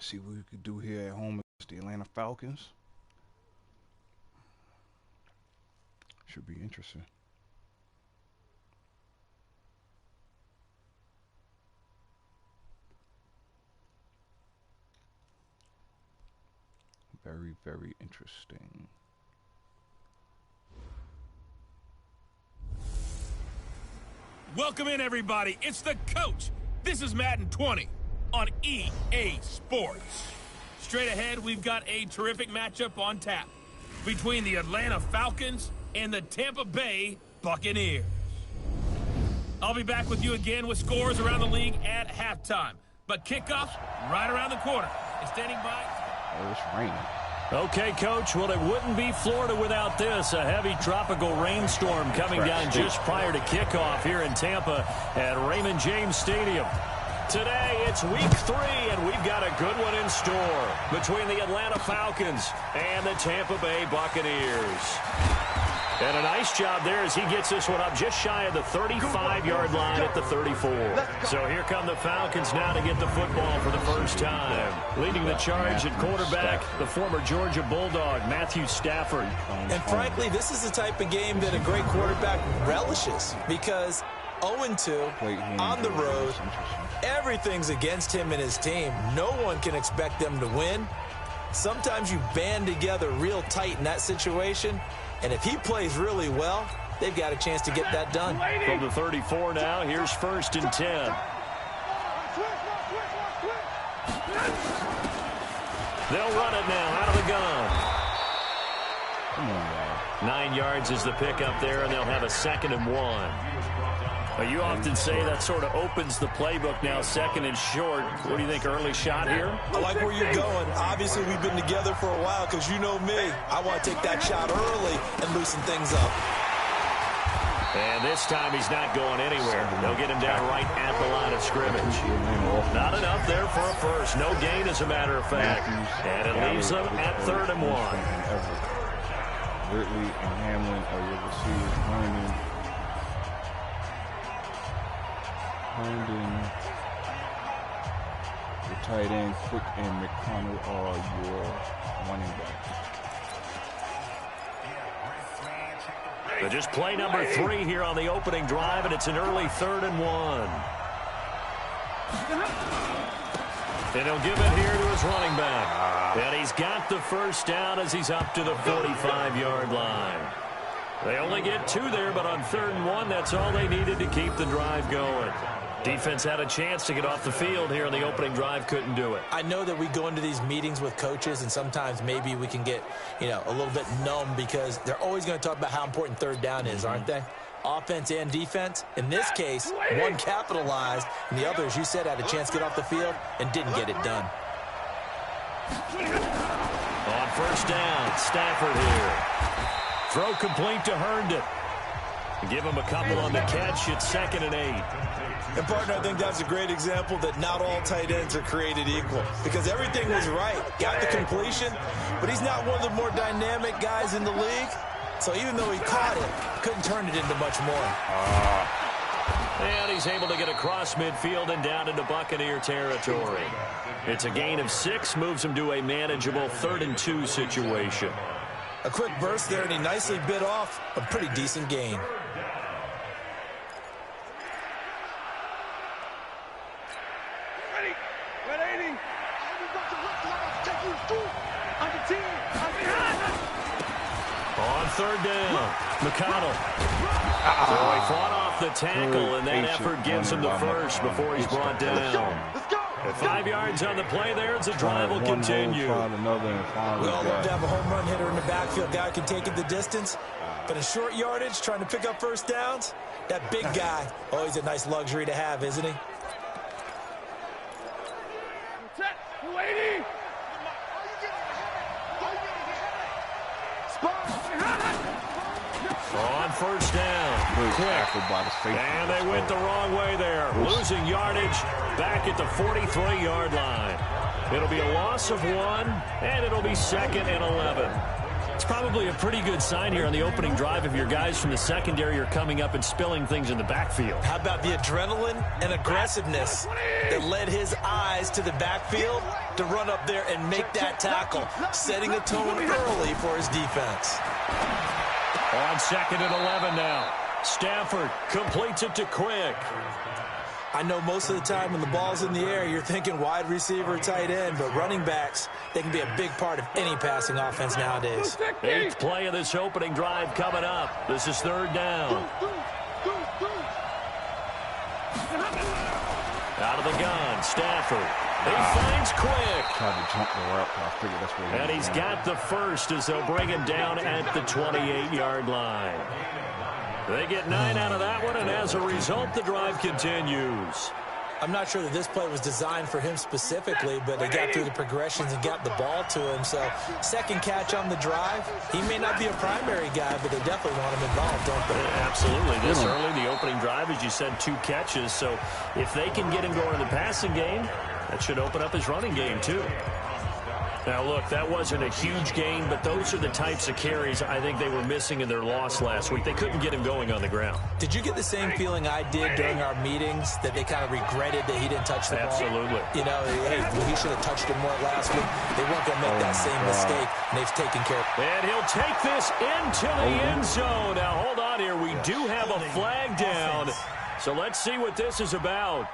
See what we could do here at home against the Atlanta Falcons. Should be interesting. Very, very interesting. Welcome in, everybody. It's the coach. This is Madden 20 on EA Sports. Straight ahead, we've got a terrific matchup on tap between the Atlanta Falcons and the Tampa Bay Buccaneers. I'll be back with you again with scores around the league at halftime. But kickoff's right around the corner. And standing by... Oh, it's raining. Okay, Coach. Well, it wouldn't be Florida without this. A heavy tropical rainstorm coming down just prior to kickoff here in Tampa at Raymond James Stadium. Today, it's week 3, and we've got a good one in store between the Atlanta Falcons and the Tampa Bay Buccaneers. And a nice job there as he gets this one up just shy of the 35-yard line at the 34. So here come the Falcons now to get the football for the first time. Leading the charge at quarterback, the former Georgia Bulldog, Matthew Stafford. And frankly, this is the type of game that a great quarterback relishes because 0-2 on the road, everything's against him and his team. No one can expect them to win. Sometimes you band together real tight in that situation. And if he plays really well, they've got a chance to get that done. From the 34 now, here's 1st and 10. They'll run it now out of the gun. Come on, guys. 9 yards is the pickup there, and they'll have a 2nd and 1. But you often say that sort of opens the playbook now, 2nd and short. What do you think, early shot here? I like where you're going. Obviously, we've been together for a while because you know me. I want to take that shot early and loosen things up. And this time he's not going anywhere. They'll get him down right at the line of scrimmage. Not enough there for a first. No gain, as a matter of fact. And it leaves them at 3rd and 1. Ridley and Hamlin are your receivers. Herndon, the tight end, Cook and McConnell are your running backs. But just play number 3 here on the opening drive, and it's an early 3rd and 1. And he'll give it here to his running back. And he's got the first down as he's up to the 45-yard line. They only get 2 there, but on 3rd and 1, that's all they needed to keep the drive going. Defense had a chance to get off the field here on the opening drive, couldn't do it. I know that we go into these meetings with coaches, and sometimes maybe we can get, a little bit numb because they're always going to talk about how important 3rd down is, aren't they? Offense and defense. In this case, one capitalized, and the other, as you said, had a chance to get off the field and didn't get it done. On 1st down, Stafford here. Throw complete to Herndon. Give him a couple on the catch. It's 2nd and 8. And, partner, I think that's a great example that not all tight ends are created equal because everything was right. Got the completion, but he's not one of the more dynamic guys in the league. So even though he caught it, couldn't turn it into much more. And he's able to get across midfield and down into Buccaneer territory. It's a gain of 6, moves him to a manageable 3rd and 2 situation. A quick burst there, and he nicely bit off a pretty decent gain. On 3rd down, McConnell. So he fought off the tackle, and that effort gives him the first before he's brought down. At 5 yards on the play there, as the drive will continue. We all love to have a home run hitter in the backfield. Guy can take it the distance. But in short yardage, trying to pick up first downs, that big guy, always a nice luxury to have, isn't he? On 1st down, quick, and they went the wrong way there, losing yardage back at the 43-yard line. It'll be a loss of 1, and it'll be 2nd and 11. That's probably a pretty good sign here on the opening drive if your guys from the secondary are coming up and spilling things in the backfield. How about the adrenaline and aggressiveness that led his eyes to the backfield to run up there and make that tackle, setting a tone early for his defense. On 2nd and 11 now. Stafford completes it to Quick. I know most of the time when the ball's in the air, you're thinking wide receiver, tight end, but running backs, they can be a big part of any passing offense nowadays. 8th play of this opening drive coming up. This is 3rd down. Out of the gun, Stafford. He finds Quick. Tried to jump the route, but I figured that's where And he's got the first as they'll bring him down at the 28-yard line. They get 9 out of that one, and as a result, the drive continues. I'm not sure that this play was designed for him specifically, but they got through the progressions and got the ball to him. So, second catch on the drive. He may not be a primary guy, but they definitely want him involved, don't they? Absolutely. This early, the opening drive, as you said, 2 catches. So, if they can get him going in the passing game, that should open up his running game, too. Now, look, that wasn't a huge gain, but those are the types of carries I think they were missing in their loss last week. They couldn't get him going on the ground. Did you get the same feeling I did during our meetings, that they kind of regretted that he didn't touch the ball? Absolutely. You know, hey, he should have touched it more last week. They weren't going to make that same mistake, and they've taken care of it. And he'll take this into the end zone. Now, hold on here. We do have a flag down, so let's see what this is about.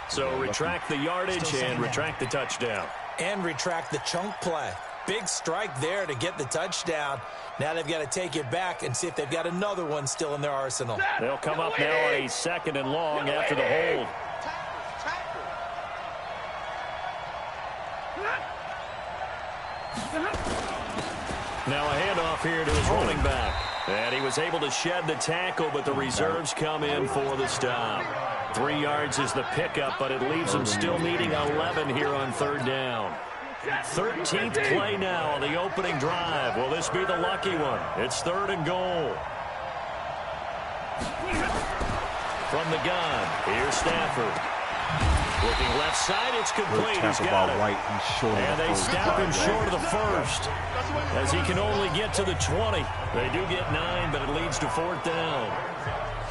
So retract the yardage and retract the touchdown. And retract the chunk play. Big strike there to get the touchdown. Now they've got to take it back and see if they've got another one still in their arsenal. They'll come up now on a 2nd and long after the hold. Now a handoff here to his running back. And he was able to shed the tackle, but the reserves come in for the stop. 3 yards is the pickup, but it leaves them still needing 11 here on 3rd down. 13th play now on the opening drive. Will this be the lucky one? It's 3rd and goal. From the gun, here's Stafford. Looking left side, it's complete. He's got it. And they snap him short of the first, as he can only get to the 20. They do get 9, but it leads to 4th down.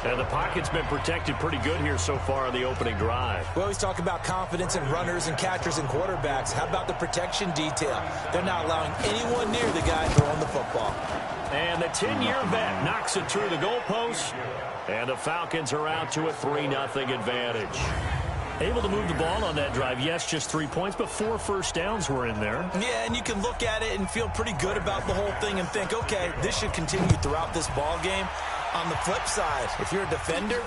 And the pocket's been protected pretty good here so far on the opening drive. We always talk about confidence in runners and catchers and quarterbacks. How about the protection detail? They're not allowing anyone near the guy throwing the football. And the 10-year vet knocks it through the goalpost. And the Falcons are out to a 3-0 advantage. Able to move the ball on that drive. Yes, just 3 points, but 4 first downs were in there. Yeah, and you can look at it and feel pretty good about the whole thing and think, okay, this should continue throughout this ball game. On the flip side, if you're a defender,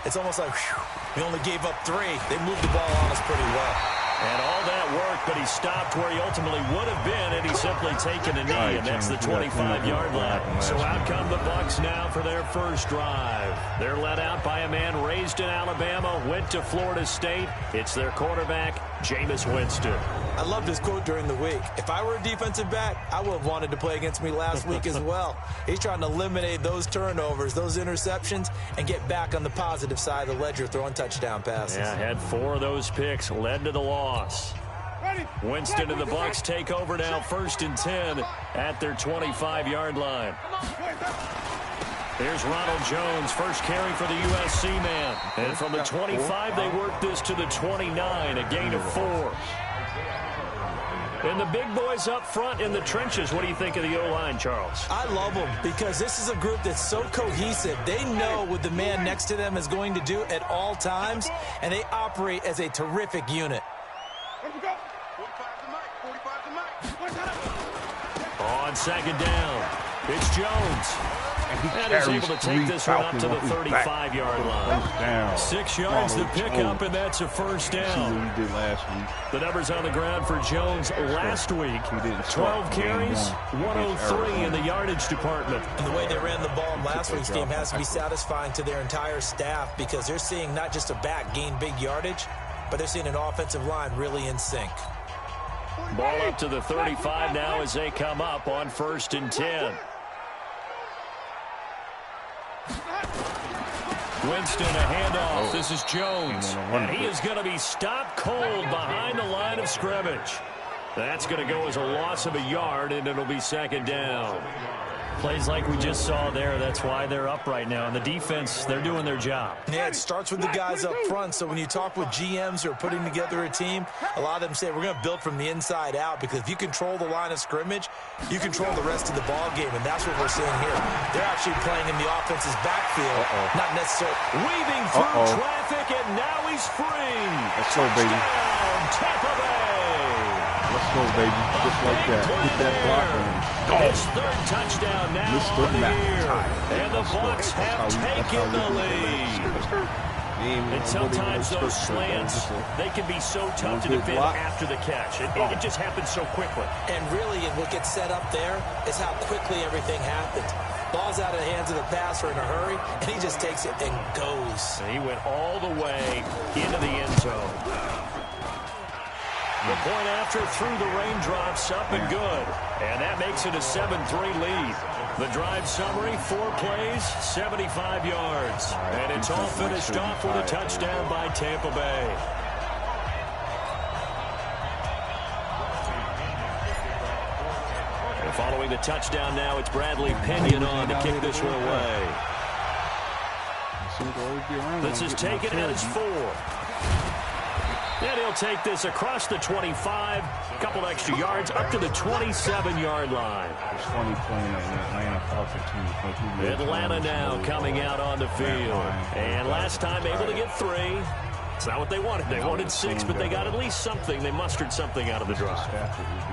it's almost like, whew, we only gave up 3. They moved the ball on us pretty well. And all that worked, but he stopped where he ultimately would have been, and he's simply taken a knee, and that's the 25-yard line. So out come the Bucs now for their first drive. They're led out by a man raised in Alabama, went to Florida State. It's their quarterback, Jameis Winston. I loved his quote during the week. If I were a defensive back, I would have wanted to play against me last week as well. He's trying to eliminate those turnovers, those interceptions, and get back on the positive side of the ledger throwing touchdown passes. Yeah, had 4 of those picks, led to the loss. Winston and the Bucs take over now, 1st and 10 at their 25-yard line. Here's Ronald Jones, first carry for the USC man. And from the 25, they work this to the 29, a gain of 4. And the big boys up front in the trenches. What do you think of the O-line, Charles? I love them because this is a group that's so cohesive. They know what the man next to them is going to do at all times, and they operate as a terrific unit. On 2nd down, it's Jones. And he's able to take this one up to the 35-yard line. 6 yards to pick up, and that's a first down. He did last week. The numbers on the ground for Jones last week. 12 carries, 103 in the yardage department. And the way they ran the ball in last week's game has to be satisfying to their entire staff because they're seeing not just a back gain big yardage, but they're seeing an offensive line really in sync. Ball up to the 35 now as they come up on 1st and 10. Winston, a handoff. This is Jones. And he is going to be stopped cold behind the line of scrimmage. That's going to go as a loss of a yard, and it'll be second down. Plays like we just saw there, that's why they're up right now. And the defense, they're doing their job. Yeah, it starts with the guys up front. So when you talk with GMs who are putting together a team, a lot of them say we're going to build from the inside out, because if you control the line of scrimmage, you control the rest of the ball game, and that's what we're seeing here. They're actually playing in the offense's backfield, not necessarily. Weaving through traffic, and now he's free. Let's go, baby. Tampa Bay. Let's go, baby. Just like that. Hit that block and go. His third touchdown now on the year. And the Bucs have taken the lead. And sometimes those slants, they can be so tough to defend after the catch. It just happens so quickly. And really, what gets set up there is how quickly everything happens. Ball's out of the hands of the passer in a hurry, and he just takes it and goes. And he went all the way into the end zone. The point after through the raindrops, up and good. And that makes it a 7-3 lead. The drive summary, 4 plays, 75 yards. And it's all finished off with a touchdown by Tampa Bay. And following the touchdown now, it's Bradley Pinion on to kick this one away. This is taken as 4. And he'll take this across the 25, a couple extra yards, up to the 27-yard line. It's funny playing an Atlanta Falcons team. Atlanta now coming out on the field. And last time able to get 3. It's not what they wanted. They wanted 6, but they got at least something. They mustered something out of the drive.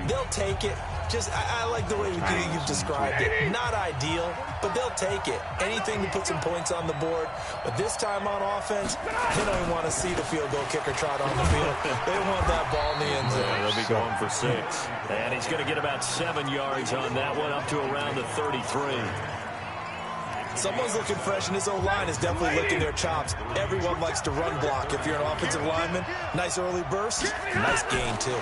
They'll take it. I like the way you've described it. Not ideal, but they'll take it. Anything to put some points on the board. But this time on offense, they don't even want to see the field goal kicker trot on the field. They want that ball in the end zone. They'll be going for 6. And he's going to get about 7 yards on that one, up to around the 33. Someone's looking fresh, and his O-line is definitely licking their chops. Everyone likes to run block. If you're an offensive lineman, nice early burst, nice gain, too.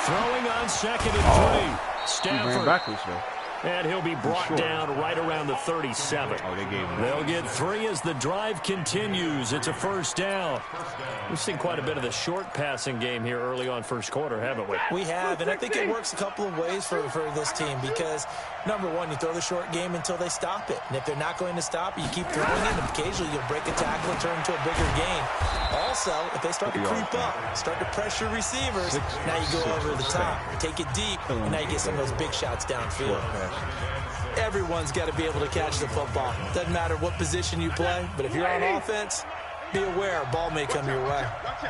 Throwing on 2nd and 3. Stafford. He ran backwards, though. And he'll be brought down right around the 37. Oh, they gave him. They'll get 3 as the drive continues. It's a first down. We've seen quite a bit of the short passing game here early on first quarter, haven't we? We have, and I think it works a couple of ways for this team because, number one, you throw the short game until they stop it. And if they're not going to stop it, you keep throwing it, and occasionally you'll break a tackle and turn into a bigger gain. Also, if they start to creep up, start to pressure receivers, now you go over the top, take it deep, and now you get some of those big shots downfield. Everyone's got to be able to catch the football. Doesn't matter what position you play, but if you're on offense, be aware, a ball may come your way.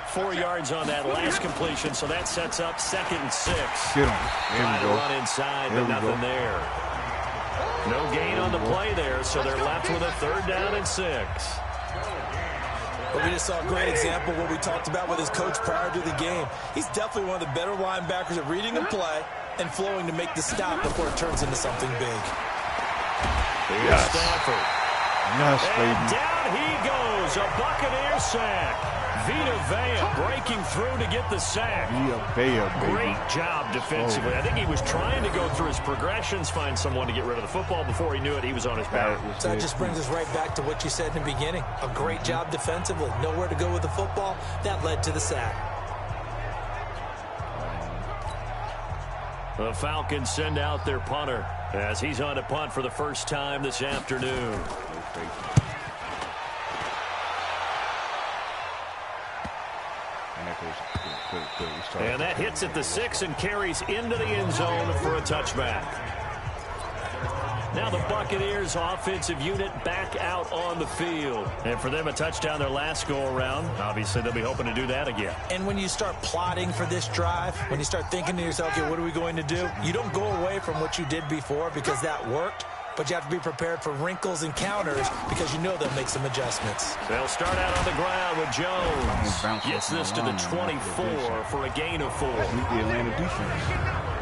4 yards on that last completion, so that sets up 2nd and 6. Get him. Trying to run inside, but nothing there. No gain on the play there, so they're left with a 3rd down and 6. But we just saw a great example of what we talked about with his coach prior to the game. He's definitely one of the better linebackers at reading a play and flowing to make the stop before it turns into something big. Here's Stafford. Yes, and baby. Down he goes. A Buccaneer sack. Vita Vea breaking through to get the sack. Vita Vea, baby. Great job defensively. I think he was trying to go through his progressions, find someone to get rid of the football. Before he knew it, he was on his back. So that just brings us right back to what you said in the beginning. A great job defensively. Nowhere to go with the football. That led to the sack. The Falcons send out their punter as he's on to punt for the first time this afternoon. And that hits at the 6 and carries into the end zone for a touchback. Now the Buccaneers offensive unit back out on the field. And for them, a touchdown their last go-around. Obviously, they'll be hoping to do that again. And when you start plotting for this drive, when you start thinking to yourself, okay, what are we going to do? You don't go away from what you did before because that worked. But you have to be prepared for wrinkles and counters because you know they'll make some adjustments. They'll start out on the ground with Jones. Gets this to the 24 for a gain of 4. The Atlanta defense.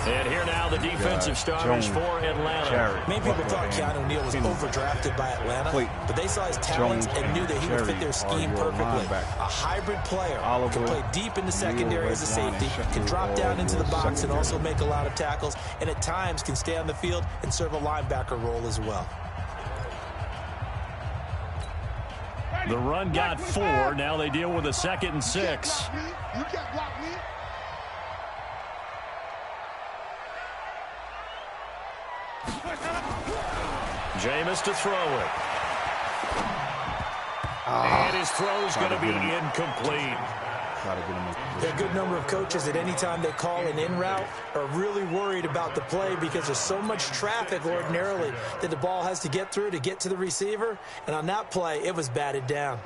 And here now the defensive starters for Atlanta. Many people thought Keanu Neal was overdrafted by Atlanta, but they saw his talents and knew that he would fit their scheme perfectly. A hybrid player, can play deep in the secondary as a safety, can drop down into the box and also make a lot of tackles, and at times can stay on the field and serve a linebacker role as well. The run got 4. Now they deal with a 2nd and 6. Jameis to throw it. And his throw's going to be incomplete. There are a good number of coaches at any time they call an in route are really worried about the play because there's so much traffic ordinarily that the ball has to get through to get to the receiver. And on that play, it was batted down.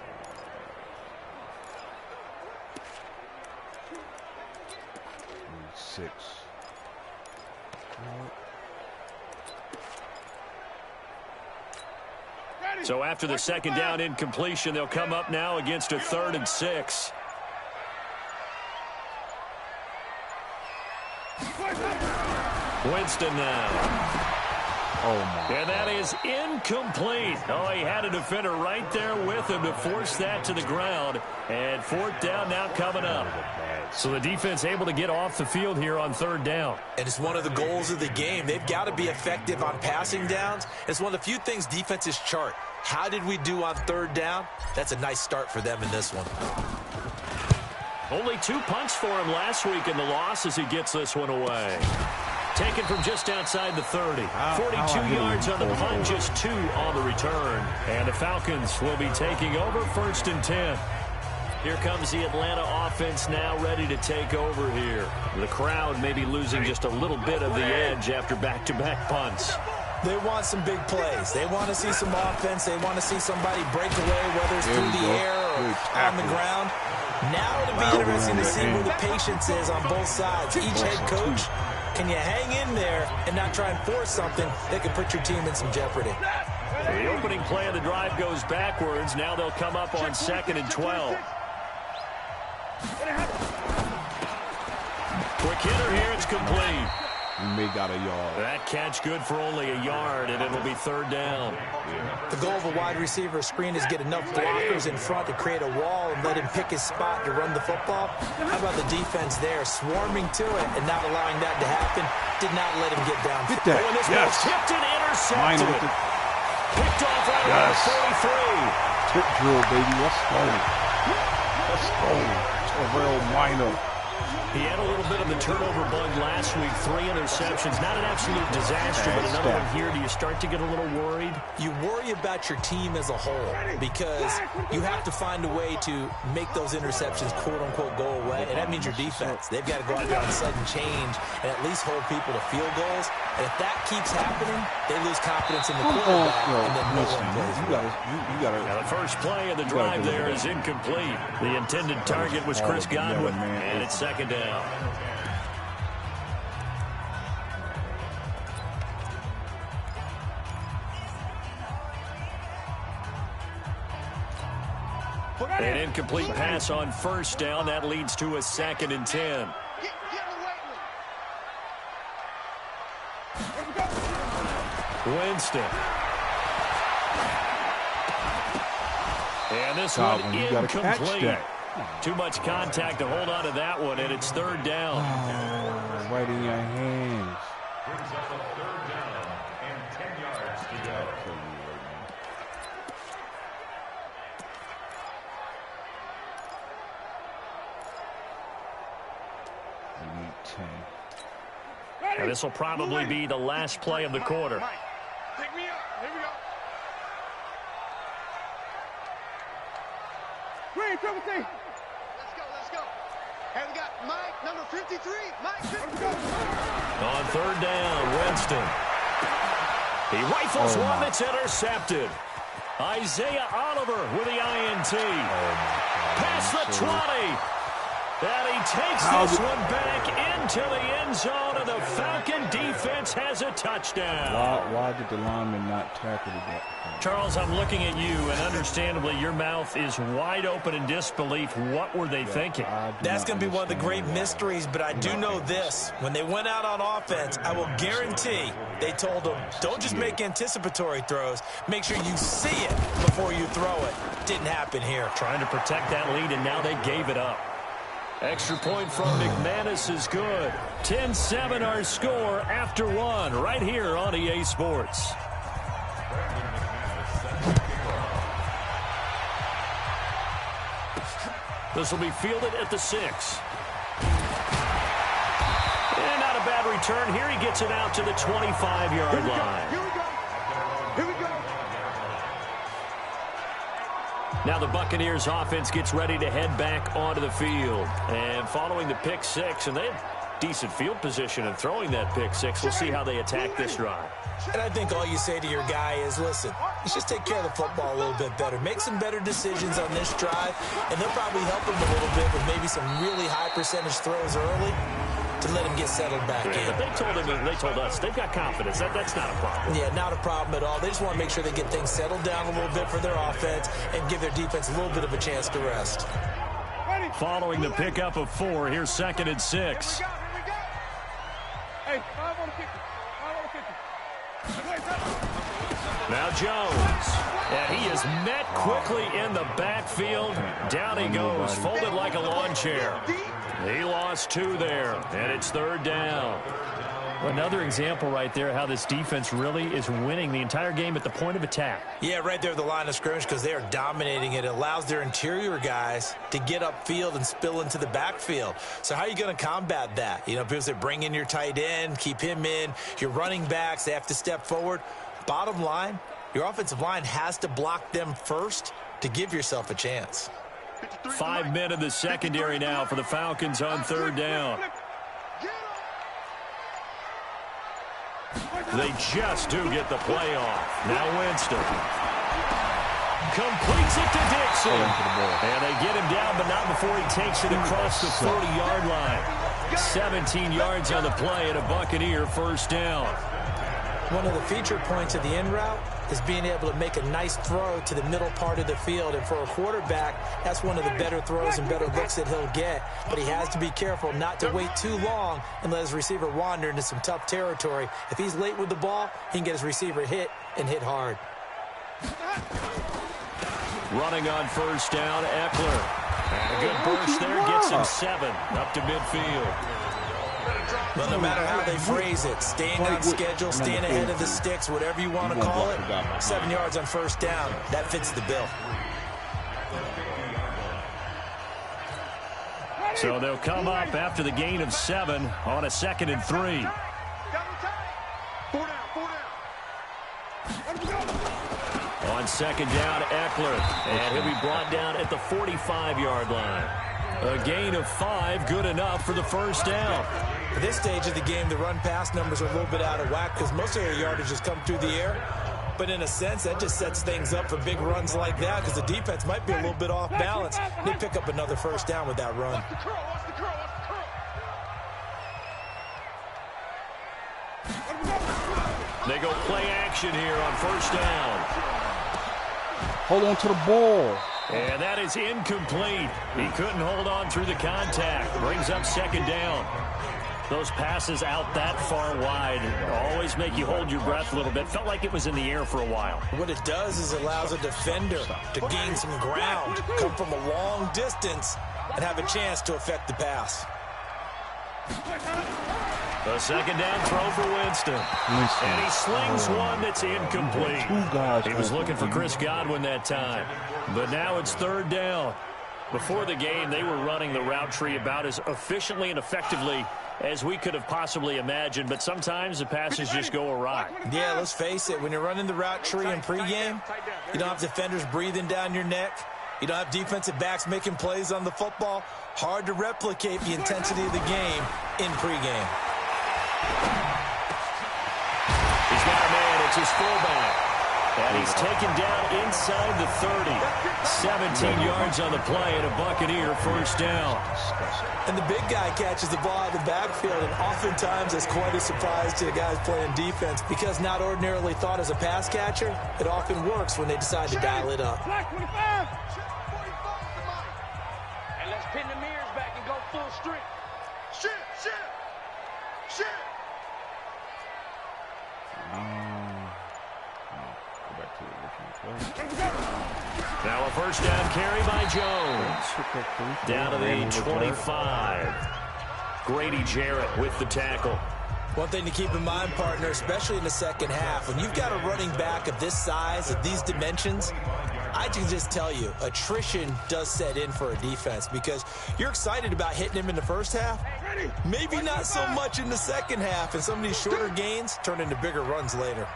So after the second down incompletion, they'll come up now against a 3rd and 6. Winston now. Oh, my. And that is incomplete. Oh, he had a defender right there with him to force that to the ground. And 4th down now coming up. So the defense able to get off the field here on 3rd down. And it's one of the goals of the game. They've got to be effective on passing downs. It's one of the few things defenses chart. How did we do on 3rd down? That's a nice start for them in this one. Only 2 punts for him last week in the loss as he gets this one away. Taken from just outside the 30. 42 yards on the punt, just 2 on the return. And the Falcons will be taking over 1st and 10. Here comes the Atlanta offense now ready to take over here. The crowd may be losing just a little bit of the edge after back-to-back punts. They want some big plays. They want to see some offense. They want to see somebody break away, whether it's through the air or on the ground. Now it'll be interesting to see where the patience is on both sides. Each head coach, can you hang in there and not try and force something that could put your team in some jeopardy? The opening play of the drive goes backwards. Now they'll come up on 2nd and 12. Quick hitter here. It's complete. We may got a yard. That catch good for only a yard, and it'll be 3rd down. The goal of a wide receiver screen is get enough blockers in front to create a wall and let him pick his spot to run the football. How about the defense there, swarming to it and not allowing that to happen? Did not let him get down. Get that. Oh, and this Yes. was tipped and intercepted. Picked off right Yes. around 43. Tip drill, baby. Let's go. Let's go. Terrell Minor. He had a little bit of the turnover bug last week. 3 interceptions. Not an absolute disaster, but another one here. Do you start to get a little worried? You worry about your team as a whole because you have to find a way to make those interceptions, quote-unquote, go away, and that means your defense. They've got to go out there on sudden change and at least hold people to field goals. And if that keeps happening, they lose confidence in the quarterback, and then no one plays. You got to. Now the first play of the drive there is incomplete. The intended target was Chris Godwin, and it's 2nd down. An incomplete pass on 1st down. That leads to a 2nd and 10. Winston. And this one incomplete. Too much contact to hold on to that one, and it's 3rd down. Oh, right in your hands. Brings up a 3rd down and 10 yards to go. We need 10. And this will probably be the last play of the quarter. Pick me up. Here we go. Green, triple T. Let's go. Hey, we got Mike, number 53. Mike, 53. On 3rd down, Winston. He rifles one that's intercepted. Isaiah Oliver with the INT. Past the 20. And he takes this one back into the end zone, and the Falcon defense has a touchdown. Why did the lineman not tackle that? Charles, I'm looking at you, and understandably, your mouth is wide open in disbelief. What were they thinking? That's going to be one of the great mysteries, but I do know this. When they went out on offense, I will guarantee they told them, don't just make anticipatory throws. Make sure you see it before you throw it. Didn't happen here. Trying to protect that lead, and now they gave it up. Extra point from McManus is good. 10-7 our score after 1 right here on EA Sports. This will be fielded at the 6. And not a bad return. Here he gets it out to the 25-yard line. Here we go. Here we go. Now the Buccaneers offense gets ready to head back onto the field. And following the pick six, and they had decent field position in throwing that pick six. We'll see how they attack this drive. And I think all you say to your guy is, listen, let's just take care of the football a little bit better. Make some better decisions on this drive, and they'll probably help him a little bit with maybe some really high percentage throws early to let him get settled back in. But they told us they've got confidence. That's not a problem. Yeah, not a problem at all. They just want to make sure they get things settled down a little bit for their offense and give their defense a little bit of a chance to rest. Following the pickup of 4, here's 2nd and 6. Here we go. Hey, 5 on the 50. 5 on the 50. Now Jones. And he is met quickly in the backfield. Down he goes, folded like a lawn chair. He lost 2 there, and it's 3rd down. Another example right there how this defense really is winning the entire game at the point of attack. Yeah, right there at the line of scrimmage because they are dominating it. It allows their interior guys to get upfield and spill into the backfield. So how are you going to combat that? You know, people say bring in your tight end, keep him in. Your running backs, they have to step forward. Bottom line, your offensive line has to block them first to give yourself a chance. 5 men in the secondary now for the Falcons on 3rd down. They just do get the play off. Now Winston completes it to Dixon. And they get him down, but not before he takes it across the 30-yard line. 17 yards on the play and a Buccaneer 1st down. One of the feature points of the in route is being able to make a nice throw to the middle part of the field. And for a quarterback, that's one of the better throws and better looks that he'll get. But he has to be careful not to wait too long and let his receiver wander into some tough territory. If he's late with the ball, he can get his receiver hit and hit hard. Running on 1st down, Eckler. And a good burst there gets him 7 up to midfield. Well, no matter how they phrase it, staying on schedule, staying ahead of the sticks, whatever you want to call it, 7 yards on 1st down, that fits the bill. So they'll come up after the gain of 7 on a 2nd and 3. 4 down. On 2nd down, Eckler. And he'll be brought down at the 45-yard line. A gain of 5, good enough for the 1st down. At this stage of the game, the run-pass numbers are a little bit out of whack because most of their yardage has come through the air. But in a sense, that just sets things up for big runs like that because the defense might be a little bit off balance. They pick up another 1st down with that run. They go play action here on 1st down. Hold on to the ball. And that is incomplete. He couldn't hold on through the contact. Brings up 2nd down. Those passes out that far wide always make you hold your breath a little bit. Felt like it was in the air for a while. What it does is it allows a defender to gain some ground, come from a long distance, and have a chance to affect the pass. The 2nd down throw for Winston. And he slings one that's incomplete. He was looking for Chris Godwin that time. But now it's 3rd down. Before the game, they were running the route tree about as efficiently and effectively as we could have possibly imagined. But sometimes the passes just go awry. Yeah, let's face it. When you're running the route tree in pregame, you don't have defenders breathing down your neck. You don't have defensive backs making plays on the football. Hard to replicate the intensity of the game in pregame. He's got a man. It's his fullback. And he's taken down inside the 30. 17 yards on the play and a Buccaneer 1st down. And the big guy catches the ball out of the backfield, and oftentimes it's quite a surprise to the guys playing defense because not ordinarily thought as a pass catcher, it often works when they decide to dial it up. Black 25. And let's pin the mirrors back and go full strength. Shit. Now a 1st down carry by Jones. Down to the 25. Grady Jarrett with the tackle. One thing to keep in mind, partner, especially in the second half, when you've got a running back of this size, of these dimensions, I can just tell you, attrition does set in for a defense because you're excited about hitting him in the first half, Maybe not so much in the second half, and some of these shorter gains turn into bigger runs later.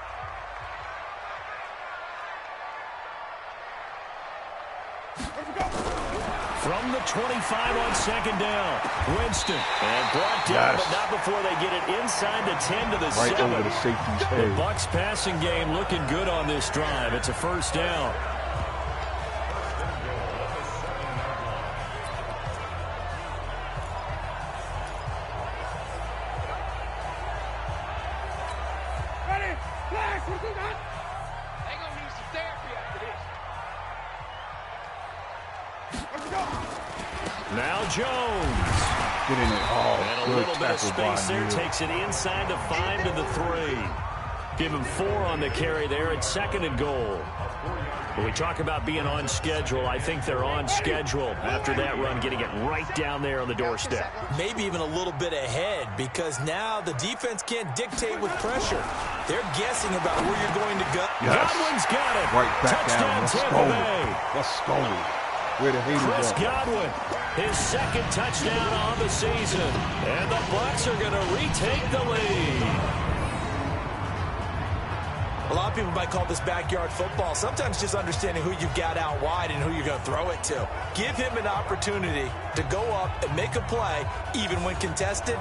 From the 25 on second down, Winston. And brought down, but not before they get it inside the 10 to the 7. Right over the safety's head. The Bucs passing game looking good on this drive. It's a first down. Now Jones. Get in it. Oh, and a little bit of space there. Takes it inside the 5 to the 3. Give him 4 on the carry there at 2nd and goal. When we talk about being on schedule, I think they're on schedule after that run, getting it right down there on the doorstep. Maybe even a little bit ahead, because now the defense can't dictate with pressure. They're guessing about where you're going to go. Yes. Godwin's got it. Right back Touchdown, down. Tampa Bay. Let's go. Where the haters Chris at? Godwin, his 2nd touchdown on the season. And the Bucs are going to retake the lead. A lot of people might call this backyard football. Sometimes just understanding who you've got out wide and who you're going to throw it to. Give him an opportunity to go up and make a play, even when contested.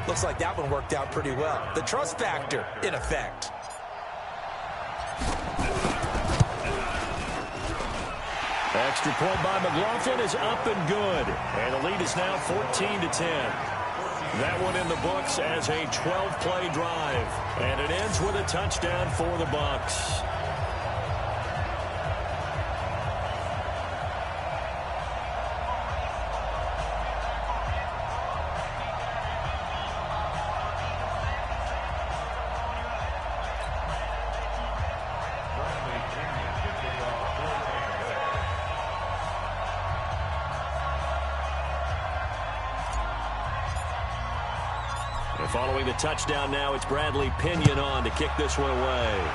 Looks like that one worked out pretty well. The trust factor, in effect. Extra point by McLaughlin is up and good. And the lead is now 14-10. That one in the books as a 12-play drive. And it ends with a touchdown for the Bucs. Following the touchdown now, it's Bradley Pinion on to kick this one away.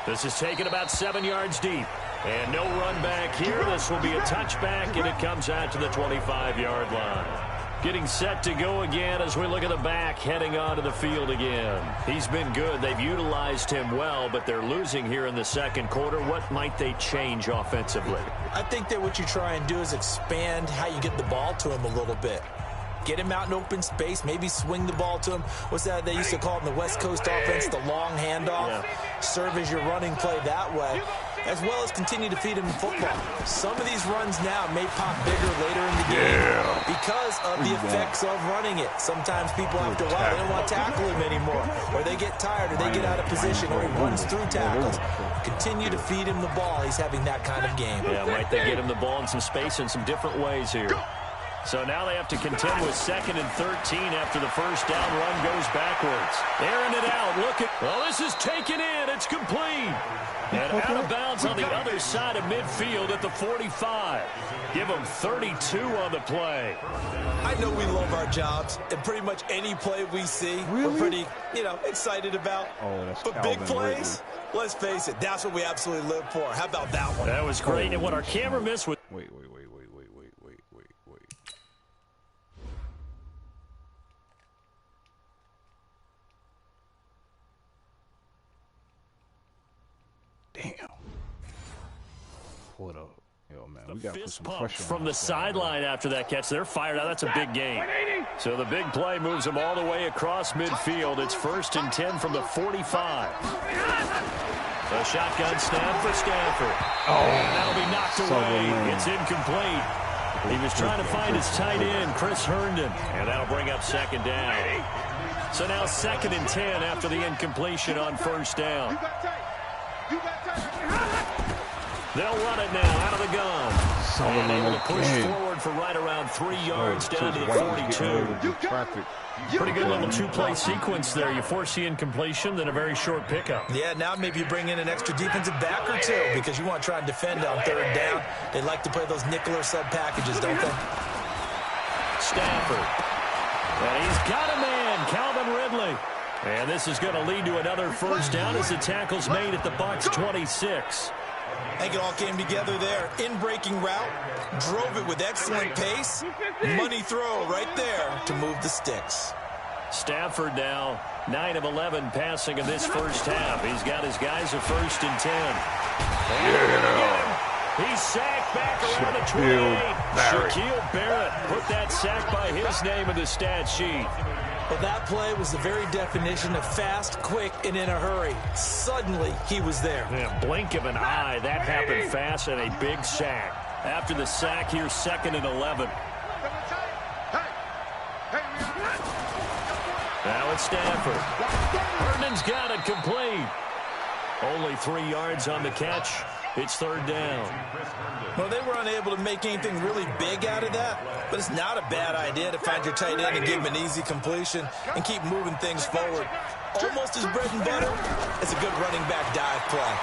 This is taken about 7 yards deep. And no run back here. This will be a touchback, and it comes out to the 25-yard line. Getting set to go again as we look at the back heading onto the field again. He's been good. They've utilized him well, but they're losing here in the second quarter. What might they change offensively? I think that what you try and do is expand how you get the ball to him a little bit. Get him out in open space, maybe swing the ball to him. What's that they used to call it in the West Coast offense, the long handoff? Yeah. Serve as your running play that way, as well as continue to feed him the football. Some of these runs now may pop bigger later in the game because of the effects of running it. Sometimes people, after a while, they don't want to tackle him anymore, or they get tired, or they get out of position, or he runs through tackles. Continue to feed him the ball. He's having that kind of game. Yeah, might they get him the ball in some space in some different ways here. So now they have to contend with 2nd and 13 after the first down run goes backwards. Airing it out. Look at, well, this is taken in. It's complete. And out of bounds on the other side of midfield at the 45. Give them 32 on the play. I know we love our jobs, and pretty much any play we see, we're pretty, excited about. Oh, that's but Calvin big plays, let's face it, that's what we absolutely live for. How about that one? That was great. And what our camera missed was... Wait. Damn. Hold up. Yo, man, we got to put some pressure from the sideline after that catch. They're fired out. That's a big gain. So the big play moves them all the way across midfield. It's 1st and 10 from the 45. A shotgun snap for Stafford. Oh, and that'll be knocked away. It's incomplete. He was trying to find his tight end, Chris Herndon, and that'll bring up 2nd down. So now 2nd and 10 after the incompletion on 1st down. They'll run it now out of the gun. And able to push forward for right around 3 yards down to the 42. Pretty good little 2-play sequence there. You force the incompletion, then a very short pickup. Yeah, now maybe you bring in an extra defensive back or two because you want to try and defend on 3rd down. They like to play those nickel or sub packages, don't they? Stafford. And he's got a man, Calvin Ridley. And this is going to lead to another 1st down as the tackle's made at the Bucs 26. I think it all came together there. In-breaking route, drove it with excellent pace. Money throw right there to move the sticks. Stafford now 9 of 11 passing in this first half. He's got his guys a 1st and 10. He's sacked back around the 28. Shaquille Barrett put that sack by his name in the stat sheet. Well, that play was the very definition of fast, quick, and in a hurry. Suddenly, he was there. Yeah, blink of an eye. That happened fast and a big sack. After the sack, here's 2nd and 11. Now it's Stafford. Herndon's got it complete. Only 3 yards on the catch. It's 3rd down. Well, they were unable to make anything really big out of that, but it's not a bad idea to find your tight end and give him an easy completion and keep moving things forward. Almost his bread and butter. It's a good running back dive play.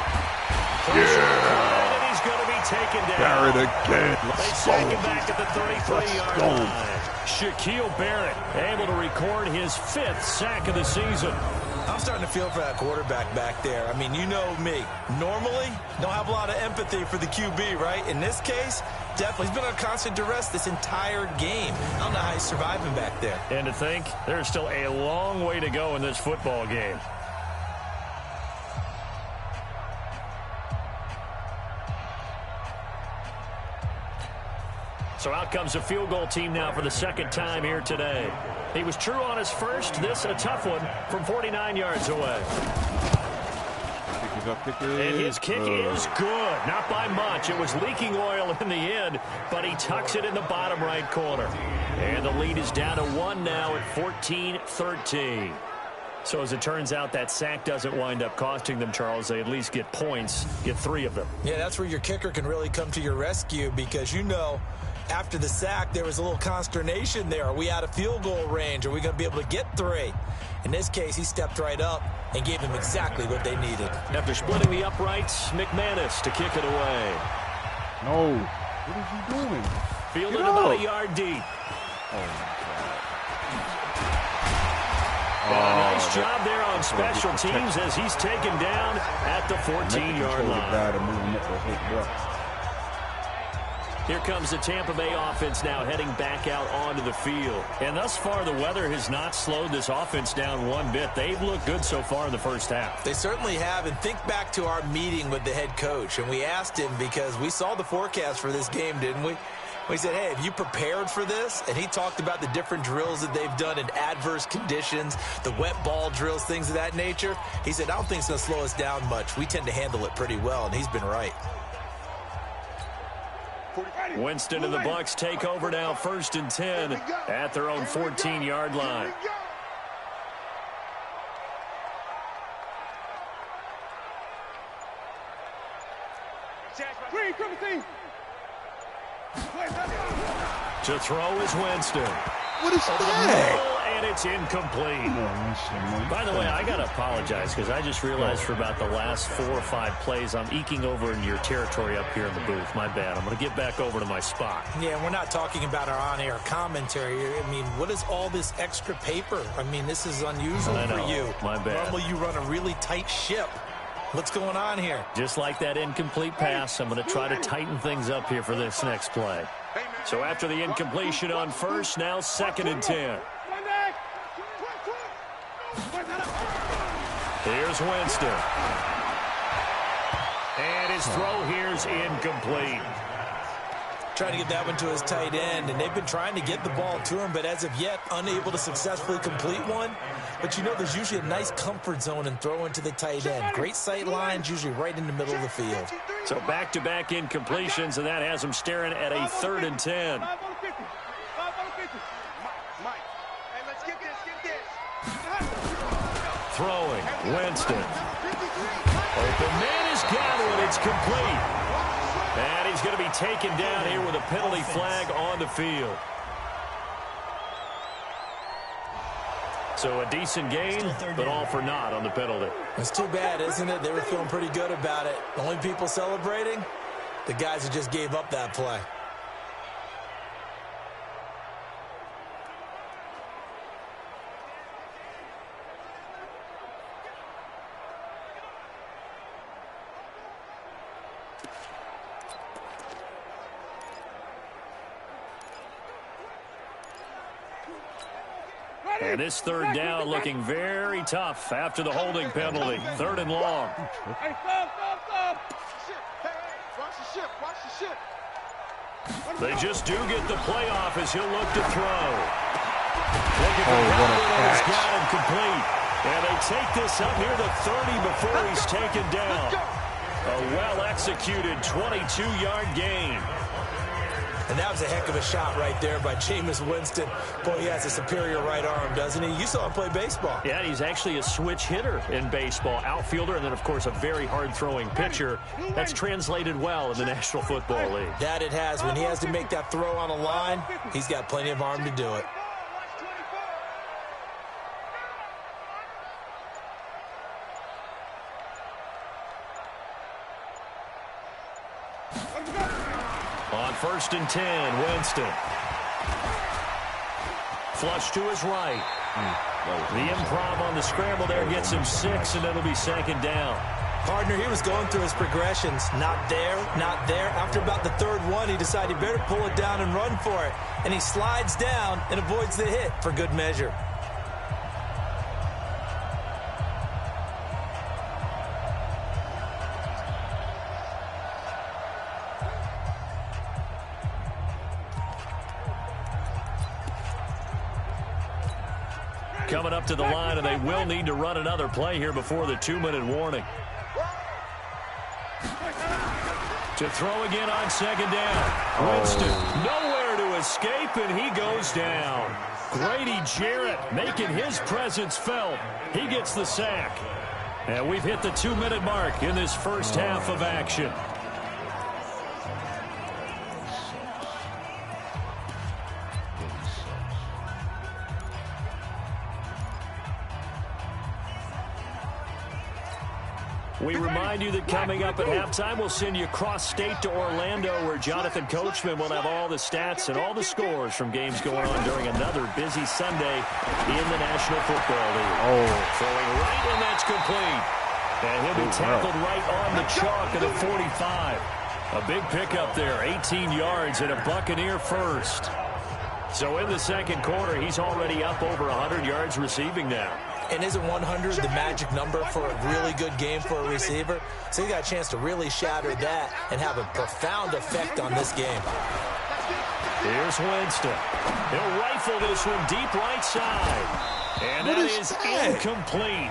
And he's going to be taken down. Barrett again. They sack him back at the 33-yard line. Shaquille Barrett able to record his 5th sack of the season. I'm starting to feel for that quarterback back there. I mean, you know me. Normally, don't have a lot of empathy for the QB, right? In this case, definitely. He's been on constant duress this entire game. I don't know how he's surviving back there. And to think, there's still a long way to go in this football game. So out comes a field goal team now for the 2nd time here today. He was true on his first. This a tough one from 49 yards away. And his kick is good. Not by much. It was leaking oil in the end, but he tucks it in the bottom right corner. And the lead is down to 1 now at 14-13. So as it turns out, that sack doesn't wind up costing them, Charles. They at least get points, get 3 of them. Yeah, that's where your kicker can really come to your rescue because you know after the sack there was a little consternation there. Are we out of field goal range? Are we going to be able to get 3? In this case, he stepped right up and gave them exactly what they needed. After splitting the uprights, McManus to kick it away. No. What is he doing? Fielded about a yard deep. A nice job there on special teams as he's taken down at the 14-yard line. Here comes the Tampa Bay offense now heading back out onto the field. And thus far, the weather has not slowed this offense down one bit. They've looked good so far in the first half. They certainly have. And think back to our meeting with the head coach. And we asked him because we saw the forecast for this game, didn't we? We said, hey, have you prepared for this? And he talked about the different drills that they've done in adverse conditions, the wet ball drills, things of that nature. He said, I don't think it's going to slow us down much. We tend to handle it pretty well, and he's been right. Winston and the Bucs take over now 1st and 10 at their own 14-yard line. To throw is Winston. What is that? And it's incomplete. By the way, I got to apologize because I just realized for about the last 4 or 5 plays, I'm eking over into your territory up here in the booth. My bad. I'm going to get back over to my spot. Yeah, we're not talking about our on-air commentary. I mean, what is all this extra paper? I mean, this is unusual for you. My bad. Normally you run a really tight ship. What's going on here? Just like that incomplete pass, I'm going to try to tighten things up here for this next play. So after the incompletion on first, now 2nd and 10. Here's Winston. And his throw here's incomplete. Trying to get that one to his tight end, and they've been trying to get the ball to him, but as of yet, unable to successfully complete one. But you know, there's usually a nice comfort zone in throwing to the tight end. Great sight lines, usually right in the middle of the field. So back-to-back incompletions, and that has him staring at a 3rd and 10. Throwing, Winston. Open man has got one, it's complete. And he's going to be taken down here with a penalty flag on the field. So a decent gain, but all for naught on the penalty. It's too bad, isn't it? They were feeling pretty good about it. The only people celebrating, the guys who just gave up that play. And this third down looking very tough after the holding penalty. 3rd and long. Hey, stop. Watch the ship. Watch the ship. They just do get the playoff as he'll look to throw. Looking for what a he's catch. got him complete. And they take this up near the 30 before he's taken down. A well-executed 22-yard gain. And that was a heck of a shot right there by Jameis Winston. Boy, he has a superior right arm, doesn't he? You saw him play baseball. Yeah, he's actually a switch hitter in baseball. Outfielder, and then, of course, a very hard-throwing pitcher. That's translated well in the National Football League. That it has. When he has to make that throw on a line, he's got plenty of arm to do it. On 1st and 10, Winston. Flush to his right. The improv on the scramble there gets him 6, and it'll be 2nd down. Partner, he was going through his progressions. Not there, not there. After about the 3rd one, he decided he better pull it down and run for it. And he slides down and avoids the hit for good measure. Coming up to the line, and they will need to run another play here before the 2-minute warning. To throw again on 2nd down. Winston nowhere to escape, and he goes down. Grady Jarrett making his presence felt. He gets the sack. And we've hit the 2-minute mark in this first half of action. We remind you that coming up at halftime, we'll send you cross-state to Orlando, where Jonathan Coachman will have all the stats and all the scores from games going on during another busy Sunday in the National Football League. Throwing right, and that's complete. And he'll be tackled right on the chalk at the 45. A big pickup there, 18 yards and a Buccaneer first. So in the 2nd quarter, he's already up over 100 yards receiving now. And isn't 100 the magic number for a really good game for a receiver? So he got a chance to really shatter that and have a profound effect on this game. Here's Winston. He'll rifle this one deep right side. And that is incomplete.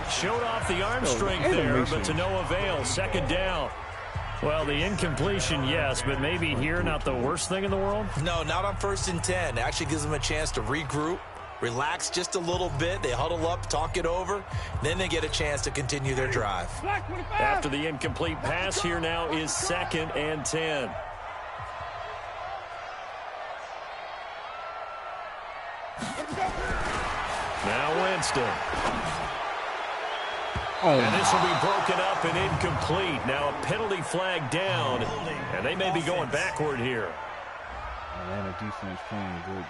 Showed off the arm strength there, but to no avail. 2nd down. Well, the incompletion, yes, but maybe here not the worst thing in the world? No, not on 1st and 10. It actually gives them a chance to regroup. Relax just a little bit. They huddle up, talk it over. Then they get a chance to continue their drive. After the incomplete pass, here now is 2nd and 10. Now Winston. And this will be broken up and incomplete. Now a penalty flag down, and they may be going backward here. Atlanta defense playing good, man.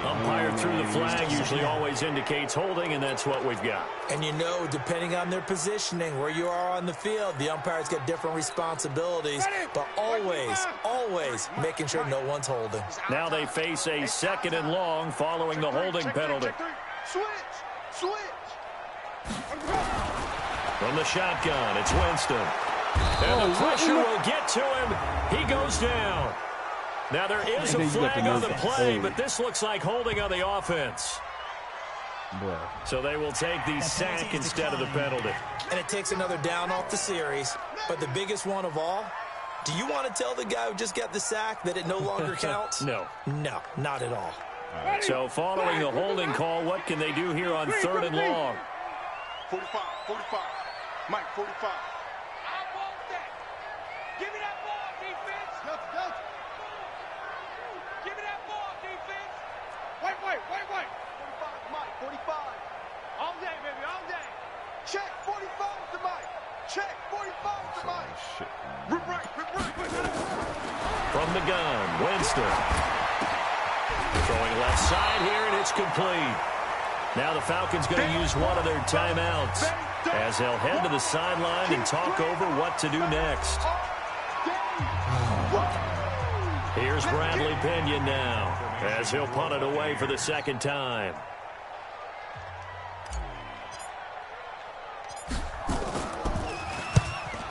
Umpire through the flag usually always indicates holding, and that's what we've got. And you know, depending on their positioning, where you are on the field, the umpire's got different responsibilities, but always making sure no one's holding. Now they face a 2nd and long following the holding penalty. Switch. From the shotgun, it's Winston. And the pressure will get to him. He goes down. Now there is a flag on the play, but this looks like holding on the offense. So they will take the sack instead of the penalty. And it takes another down off the series. But the biggest one of all, do you want to tell the guy who just got the sack that it no longer counts? No. No, not at all. So following the holding call, what can they do here on 3rd and long? 45. Mike, 45. I want that. Give me that ball, defense. Don't. Give me that ball, defense. Wait. 45, Mike, 45. All day, baby, all day. Check 45 to Mike. Check 45 to Mike. Shit, Rip right. From the gun, Winston. Throwing left side here, and it's complete. Now the Falcons going to use one of their timeouts as they'll head to the sideline and talk over what to do next. Here Here's Bradley Pinion now as he'll punt it away for the second time.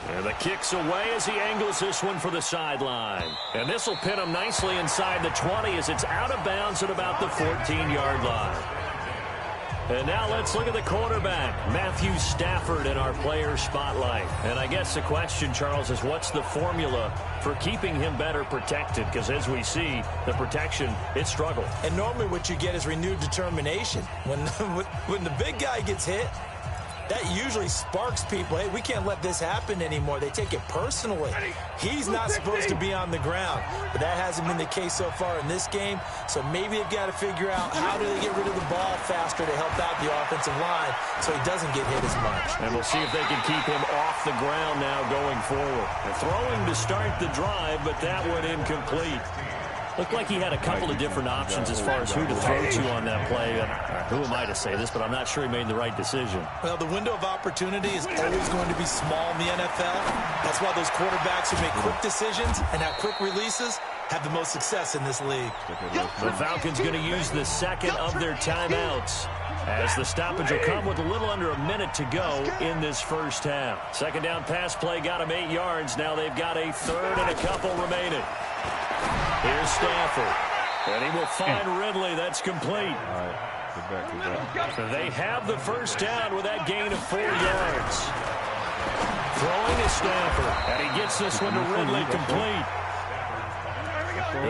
And the kick's away as he angles this one for the sideline. And this will pin him nicely inside the 20 as it's out of bounds at about the 14-yard line. And now let's look at the quarterback, Matthew Stafford, in our player spotlight. And I guess the question, Charles, is what's the formula for keeping him better protected? Because as we see, the protection, it struggled. And normally what you get is renewed determination. When the big guy gets hit, that usually sparks people. Hey, we can't let this happen anymore. They take it personally. He's not supposed to be on the ground, but that hasn't been the case so far in this game. So maybe they've got to figure out how do they get rid of the ball faster to help out the offensive line so he doesn't get hit as much. And we'll see if they can keep him off the ground now going forward. And throwing to start the drive, but that one incomplete. Looked like he had a couple of different options as far as who to throw to on that play. Who am I to say this, but I'm not sure he made the right decision. Well, the window of opportunity is always going to be small in the NFL. That's why those quarterbacks who make quick decisions and have quick releases have the most success in this league. The Falcons going to use the second of their timeouts as the stoppage will come with a little under a minute to go in this first half. Second down pass play got him 8 yards. Now they've got a third and a couple remaining. Here's Stafford, and he will find Ridley. That's complete. All right, get back. They have the first down with that gain of 4 yards. Throwing to Stafford, and he gets this one to Ridley complete.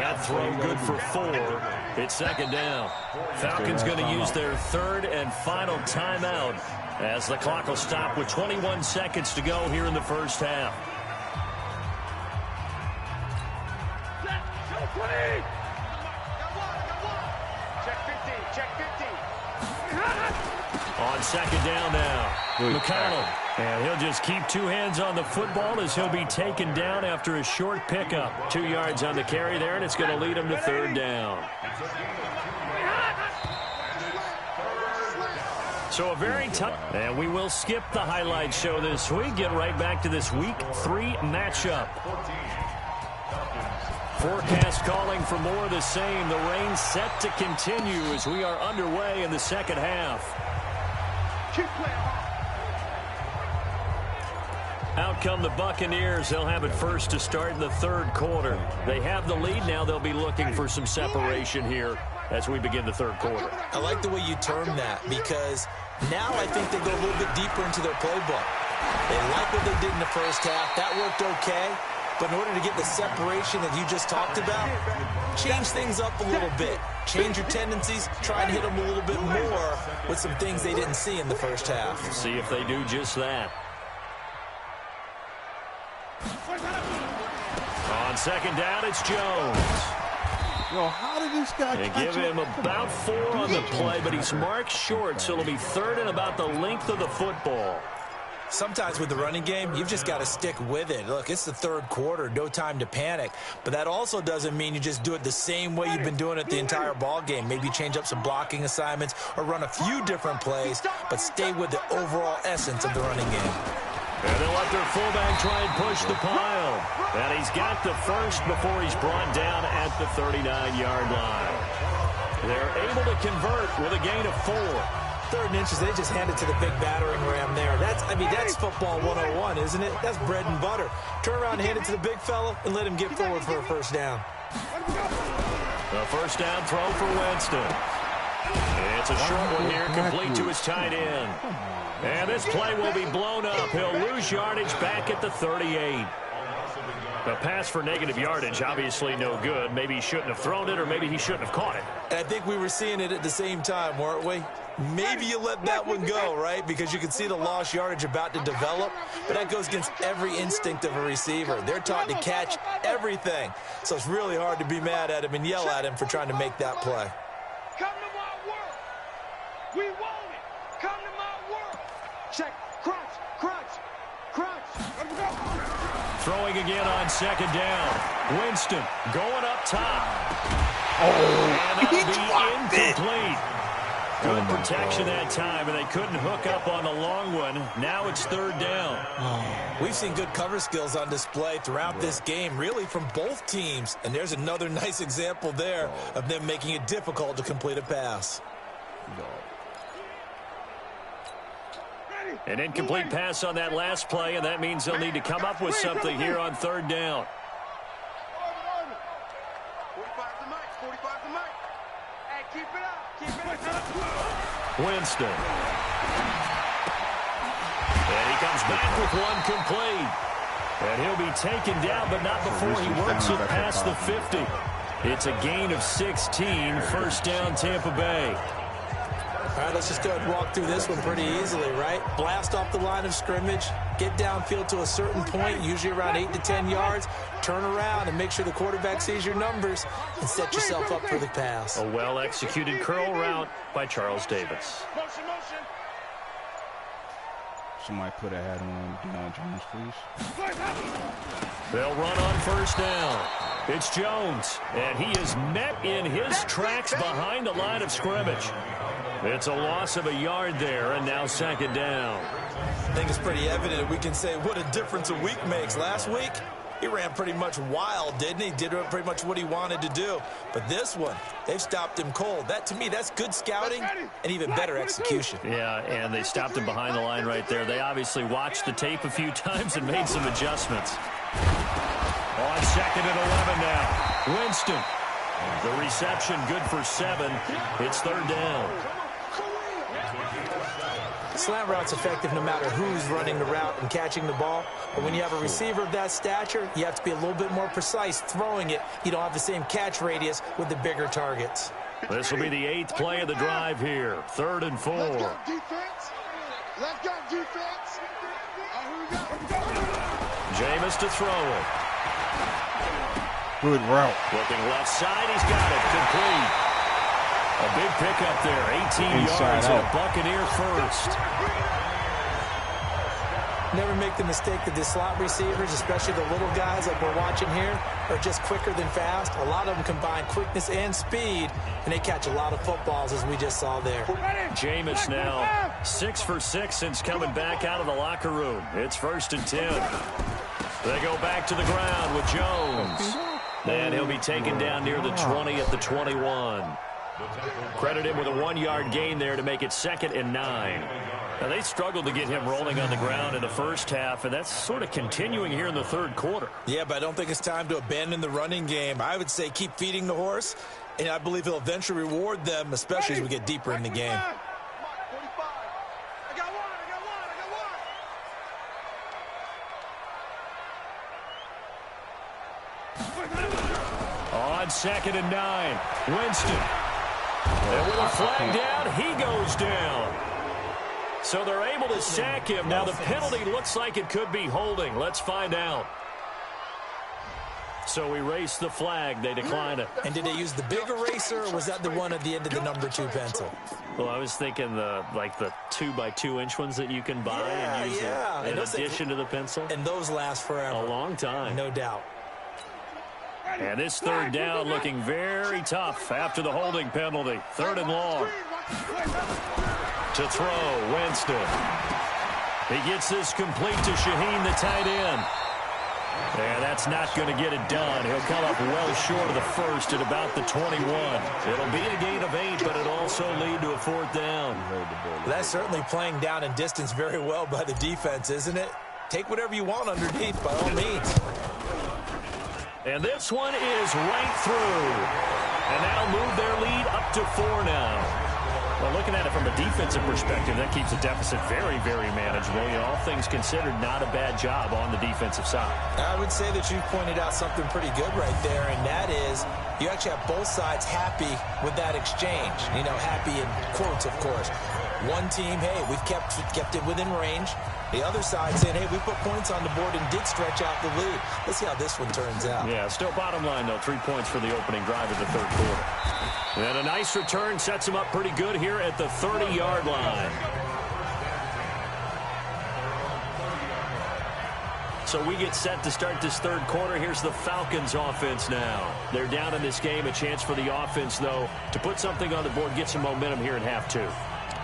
That throw good for 4. It's second down. Falcons going to use their third and final timeout as the clock will stop with 21 seconds to go here in the first half. On second down now, McConnell. And he'll just keep 2 hands on the football as he'll be taken down after a short pickup. 2 yards on the carry there, and it's going to lead him to third down. So a very tough, and we will skip the highlight show this week. Get right back to this Week 3 matchup. Forecast calling for more of the same. The rain set to continue as we are underway in the second half. Out come the Buccaneers. They'll have it first to start in the third quarter. They have the lead. Now they'll be looking for some separation here as we begin the third quarter. I like the way you term that because now I think they go a little bit deeper into their playbook. They like what they did in the first half. That worked okay. But in order to get the separation that you just talked about, change things up a little bit. Change your tendencies. Try and hit them a little bit more with some things they didn't see in the first half. See if they do just that. On second down, it's Jones. Yo, how did this guy They give him about 4 on the play, but he's marked short, so it'll be third and about the length of the football. Sometimes with the running game, you've just got to stick with it. Look, it's the third quarter, no time to panic. But that also doesn't mean you just do it the same way you've been doing it the entire ball game. Maybe change up some blocking assignments or run a few different plays, but stay with the overall essence of the running game. And they'll let their fullback try and push the pile. And he's got the first before he's brought down at the 39-yard line. They're able to convert with a gain of 4. 3rd and inches, they just hand it to the big battering ram there. That's football 101, isn't it? That's bread and butter. Turn around and hand it to the big fella and let him get forward for a first down. The first down throw for Winston. It's a short one here, complete to his tight end. And this play will be blown up. He'll lose yardage back at the 38. A pass for negative yardage, obviously no good. Maybe he shouldn't have thrown it, or maybe he shouldn't have caught it. And I think we were seeing it at the same time, weren't we? Maybe you let that one go, right? Because you can see the lost yardage about to develop. But that goes against every instinct of a receiver. They're taught to catch everything. So it's really hard to be mad at him and yell at him for trying to make that play. Come to my work. We want it. Come to my work. Check. Crunch. Crunch. Crunch. Let's go. Throwing again on second down. Winston going up top. Oh, and that'll be incomplete. Good protection that time, and they couldn't hook up on the long one. Now it's third down. We've seen good cover skills on display throughout this game, really from both teams. And there's another nice example there of them making it difficult to complete a pass. An incomplete pass on that last play, and that means they'll need to come up with something here on third down. 45 to Mike. 45 to Mike. Hey, keep it up. Keep it up. Winston. And he comes back with one complete. And he'll be taken down, but not before he works it past the 50. It's a gain of 16. First down, Tampa Bay. All right, let's just go ahead and walk through this one pretty easily, right? Blast off the line of scrimmage, get downfield to a certain point, usually around 8 to 10 yards, turn around and make sure the quarterback sees your numbers and set yourself up for the pass. A well-executed curl route by Charles Davis. Motion, motion. Somebody put a hat on Deion Jones, please. They'll run on first down. It's Jones, and he is met in his tracks behind the line of scrimmage. It's a loss of a yard there, and now second down. I think it's pretty evident we can say what a difference a week makes. Last week, he ran pretty much wild, didn't he? Did pretty much what he wanted to do. But this one, they've stopped him cold. That, to me, that's good scouting and even better execution. Yeah, and they stopped him behind the line right there. They obviously watched the tape a few times and made some adjustments. On second and 11 now. Winston. The reception good for 7. It's third down. Slant route's effective no matter who's running the route and catching the ball. But when you have a receiver of that stature, you have to be a little bit more precise throwing it. You don't have the same catch radius with the bigger targets. This will be the 8th play of the drive here. 3rd and 4. Let's go, defense. Let's go, defense. Jameis to throw it. Good route. Looking left side, he's got it. Complete. A big pickup there. 18 yards and a Buccaneer first. Never make the mistake that the slot receivers, especially the little guys like we're watching here, are just quicker than fast. A lot of them combine quickness and speed, and they catch a lot of footballs, as we just saw there. Jameis now 6 for 6 since coming back out of the locker room. It's 1st and 10. They go back to the ground with Jones. And he'll be taken down near the 20 at the 21. Credit him with a 1-yard gain there to make it 2nd and 9. Now, they struggled to get him rolling on the ground in the first half, and that's sort of continuing here in the third quarter. Yeah, but I don't think it's time to abandon the running game. I would say keep feeding the horse, and I believe he'll eventually reward them, especially as we get deeper in the game. On 2nd and 9, Winston. And with a flag down, he goes down. So they're able to sack him. Now the penalty looks like it could be holding. Let's find out. So erase the flag. They decline it. And did they use the big eraser, or was that the one at the end of the number 2 pencil? Well, I was thinking the 2x2-inch ones that you can buy and use in addition to the pencil. And those last forever. A long time. No doubt. And this third down looking very tough after the holding penalty. 3rd and long. To throw, Winston. He gets this complete to Shaheen, the tight end. And that's not going to get it done. He'll come up well short of the first at about the 21. It'll be a gain of 8, but it'll also lead to a 4th down. That's certainly playing down in distance very well by the defense, isn't it? Take whatever you want underneath, by all means. And this one is right through. And that'll move their lead up to 4 now. Well, looking at it from a defensive perspective, that keeps the deficit very, very manageable. You know, all things considered, not a bad job on the defensive side. I would say that you've pointed out something pretty good right there, and that is you actually have both sides happy with that exchange. You know, happy in quotes, of course. One team, hey, we've kept it within range. The other side saying, hey, we put points on the board and did stretch out the lead. Let's see how this one turns out. Yeah, still bottom line, though. 3 points for the opening drive of the third quarter. And a nice return sets him up pretty good here at the 30-yard line. So we get set to start this third quarter. Here's the Falcons offense now. They're down in this game. A chance for the offense, though, to put something on the board, get some momentum here in half two.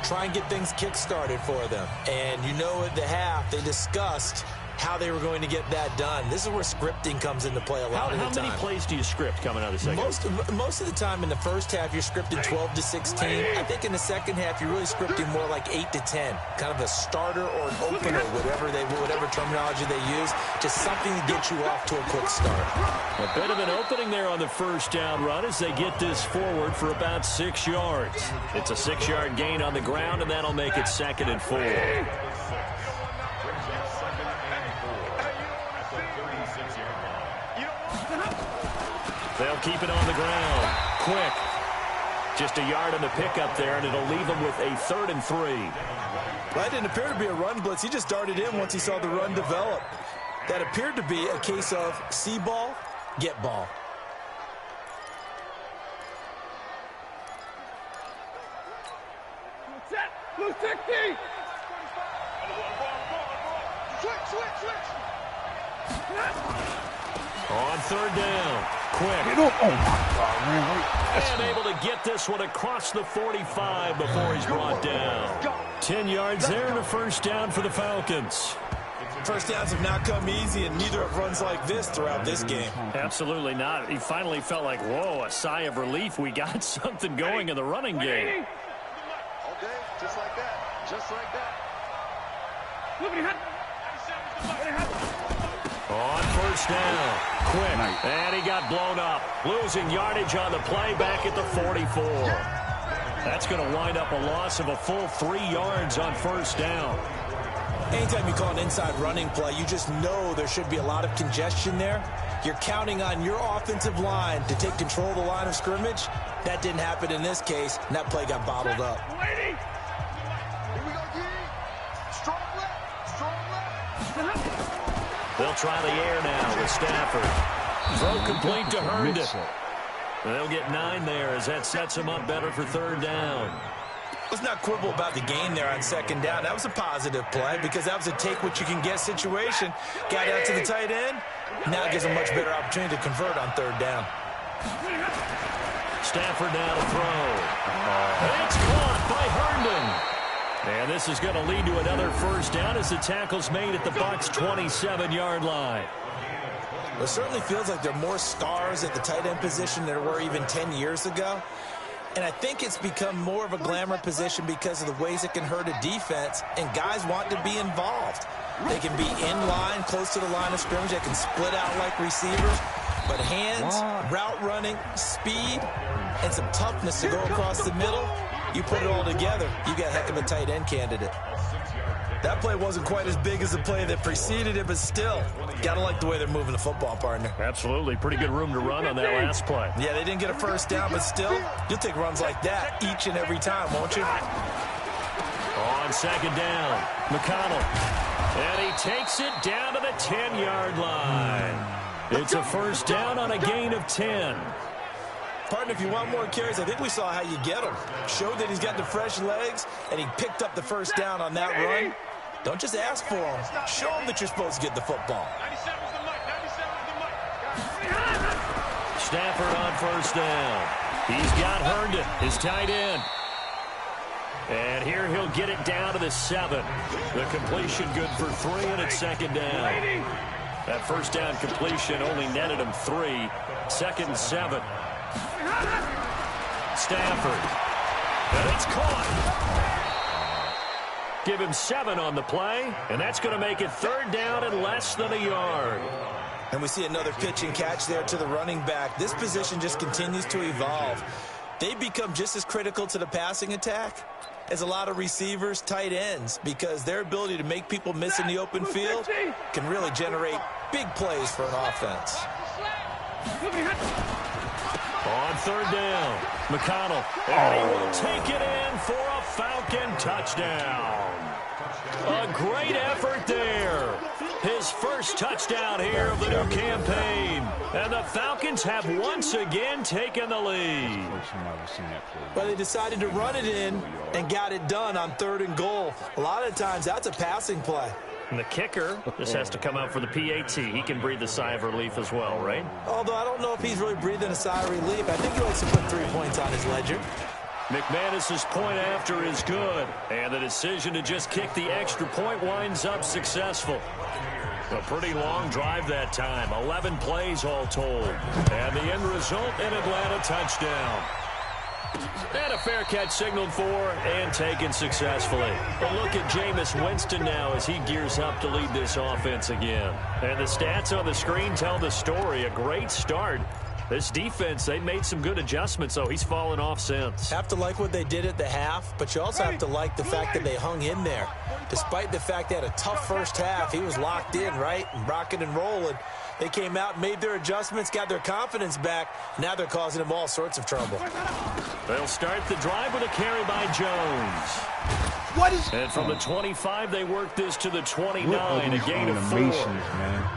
Try and get things kick-started for them. And you know at the half, they discussed how they were going to get that done. This is where scripting comes into play a lot of the time. How many plays do you script coming out of the second? Most of the time in the first half, you're scripting 12 to 16. I think in the second half, you're really scripting more like 8 to 10. Kind of a starter or an opener, whatever terminology they use. Just something to get you off to a quick start. A bit of an opening there on the first down run as they get this forward for about 6 yards. It's a 6-yard gain on the ground, and that'll make it 2nd and 4. They'll keep it on the ground. Quick. Just a yard on the pickup there, and it'll leave them with a 3rd and 3. Well, that didn't appear to be a run blitz. He just darted in once he saw the run develop. That appeared to be a case of see ball, get ball. Blue 60! Switch! On 3rd down. Quick. Oh, my God, man. And able to get this one across the 45 before he's brought down. 10 yards there and a first down for the Falcons. First downs have not come easy, and neither have runs like this throughout this game. Absolutely not. He finally felt like, whoa, a sigh of relief. We got something going in the running game. Okay, just like that. Just like that. On first down. Quick. And he got blown up. Losing yardage on the play back at the 44. That's going to wind up a loss of a full 3 yards on first down. Anytime you call an inside running play, you just know there should be a lot of congestion there. You're counting on your offensive line to take control of the line of scrimmage. That didn't happen in this case, and that play got bottled up. Here we go, G. Strong left. They'll try the air now with Stafford. Throw complete to Herndon. They'll get 9 there as that sets them up better for 3rd down. Let's not quibble about the gain there on 2nd down. That was a positive play because that was a take-what-you-can-get situation. Got out to the tight end. Now it gives a much better opportunity to convert on 3rd down. Stafford now to throw. It's caught by Herndon. And this is going to lead to another first down as the tackle's made at the Bucs' 27-yard line. Well, it certainly feels like there are more stars at the tight end position than there were even 10 years ago. And I think it's become more of a glamour position because of the ways it can hurt a defense, and guys want to be involved. They can be in line, close to the line of scrimmage. They can split out like receivers. But hands, route running, speed, and some toughness to go across the middle, you put it all together, you got a heck of a tight end candidate. That play wasn't quite as big as the play that preceded it, but still, gotta like the way they're moving the football, partner. Absolutely. Pretty good room to run on that last play. Yeah, they didn't get a first down, but still, you'll take runs like that each and every time, won't you? On 2nd down, McConnell. And he takes it down to the 10-yard line. It's a first down on a gain of 10. Partner, if you want more carries, I think we saw how you get them. Showed that he's got the fresh legs, and he picked up the first down on that run. Don't just ask for them. Show them that you're supposed to get the football. 97's the mic. 97's the mic. Stafford on first down. He's got Herndon, his tight end. And here he'll get it down to the 7. The completion good for 3, and it's 2nd down. That first down completion only netted him 3. 2nd and 7. Stafford. And it's caught. Give him 7 on the play, and that's going to make it 3rd down and less than a yard. And we see another pitch and catch there to the running back. This position just continues to evolve. They become just as critical to the passing attack as a lot of receivers, tight ends, because their ability to make people miss in the open field can really generate big plays for an offense. On 3rd down, McConnell. And he will take it in for a Falcon touchdown. A great effort there. His first touchdown here of the new campaign. And the Falcons have once again taken the lead. Well, they decided to run it in and got it done on 3rd and goal. A lot of times, that's a passing play. And the kicker just has to come out for the PAT. He can breathe a sigh of relief as well, right? Although I don't know if he's really breathing a sigh of relief. I think he likes to put 3 points on his ledger. McManus's point after is good. And the decision to just kick the extra point winds up successful. A pretty long drive that time. 11 plays all told. And the end result, an Atlanta touchdown. And a fair catch signaled for and taken successfully. But look at Jameis Winston now as he gears up to lead this offense again. And the stats on the screen tell the story. A great start. This defense, they made some good adjustments, so he's fallen off since. Have to like what they did at the half, but you also have to like the fact that they hung in there. Despite the fact they had a tough first half, he was locked in, right, and rocking and rolling. They came out and made their adjustments, got their confidence back. Now they're causing him all sorts of trouble. They'll start the drive with a carry by Jones. And from the 25, they work this to the 29, a gain of 4. Man.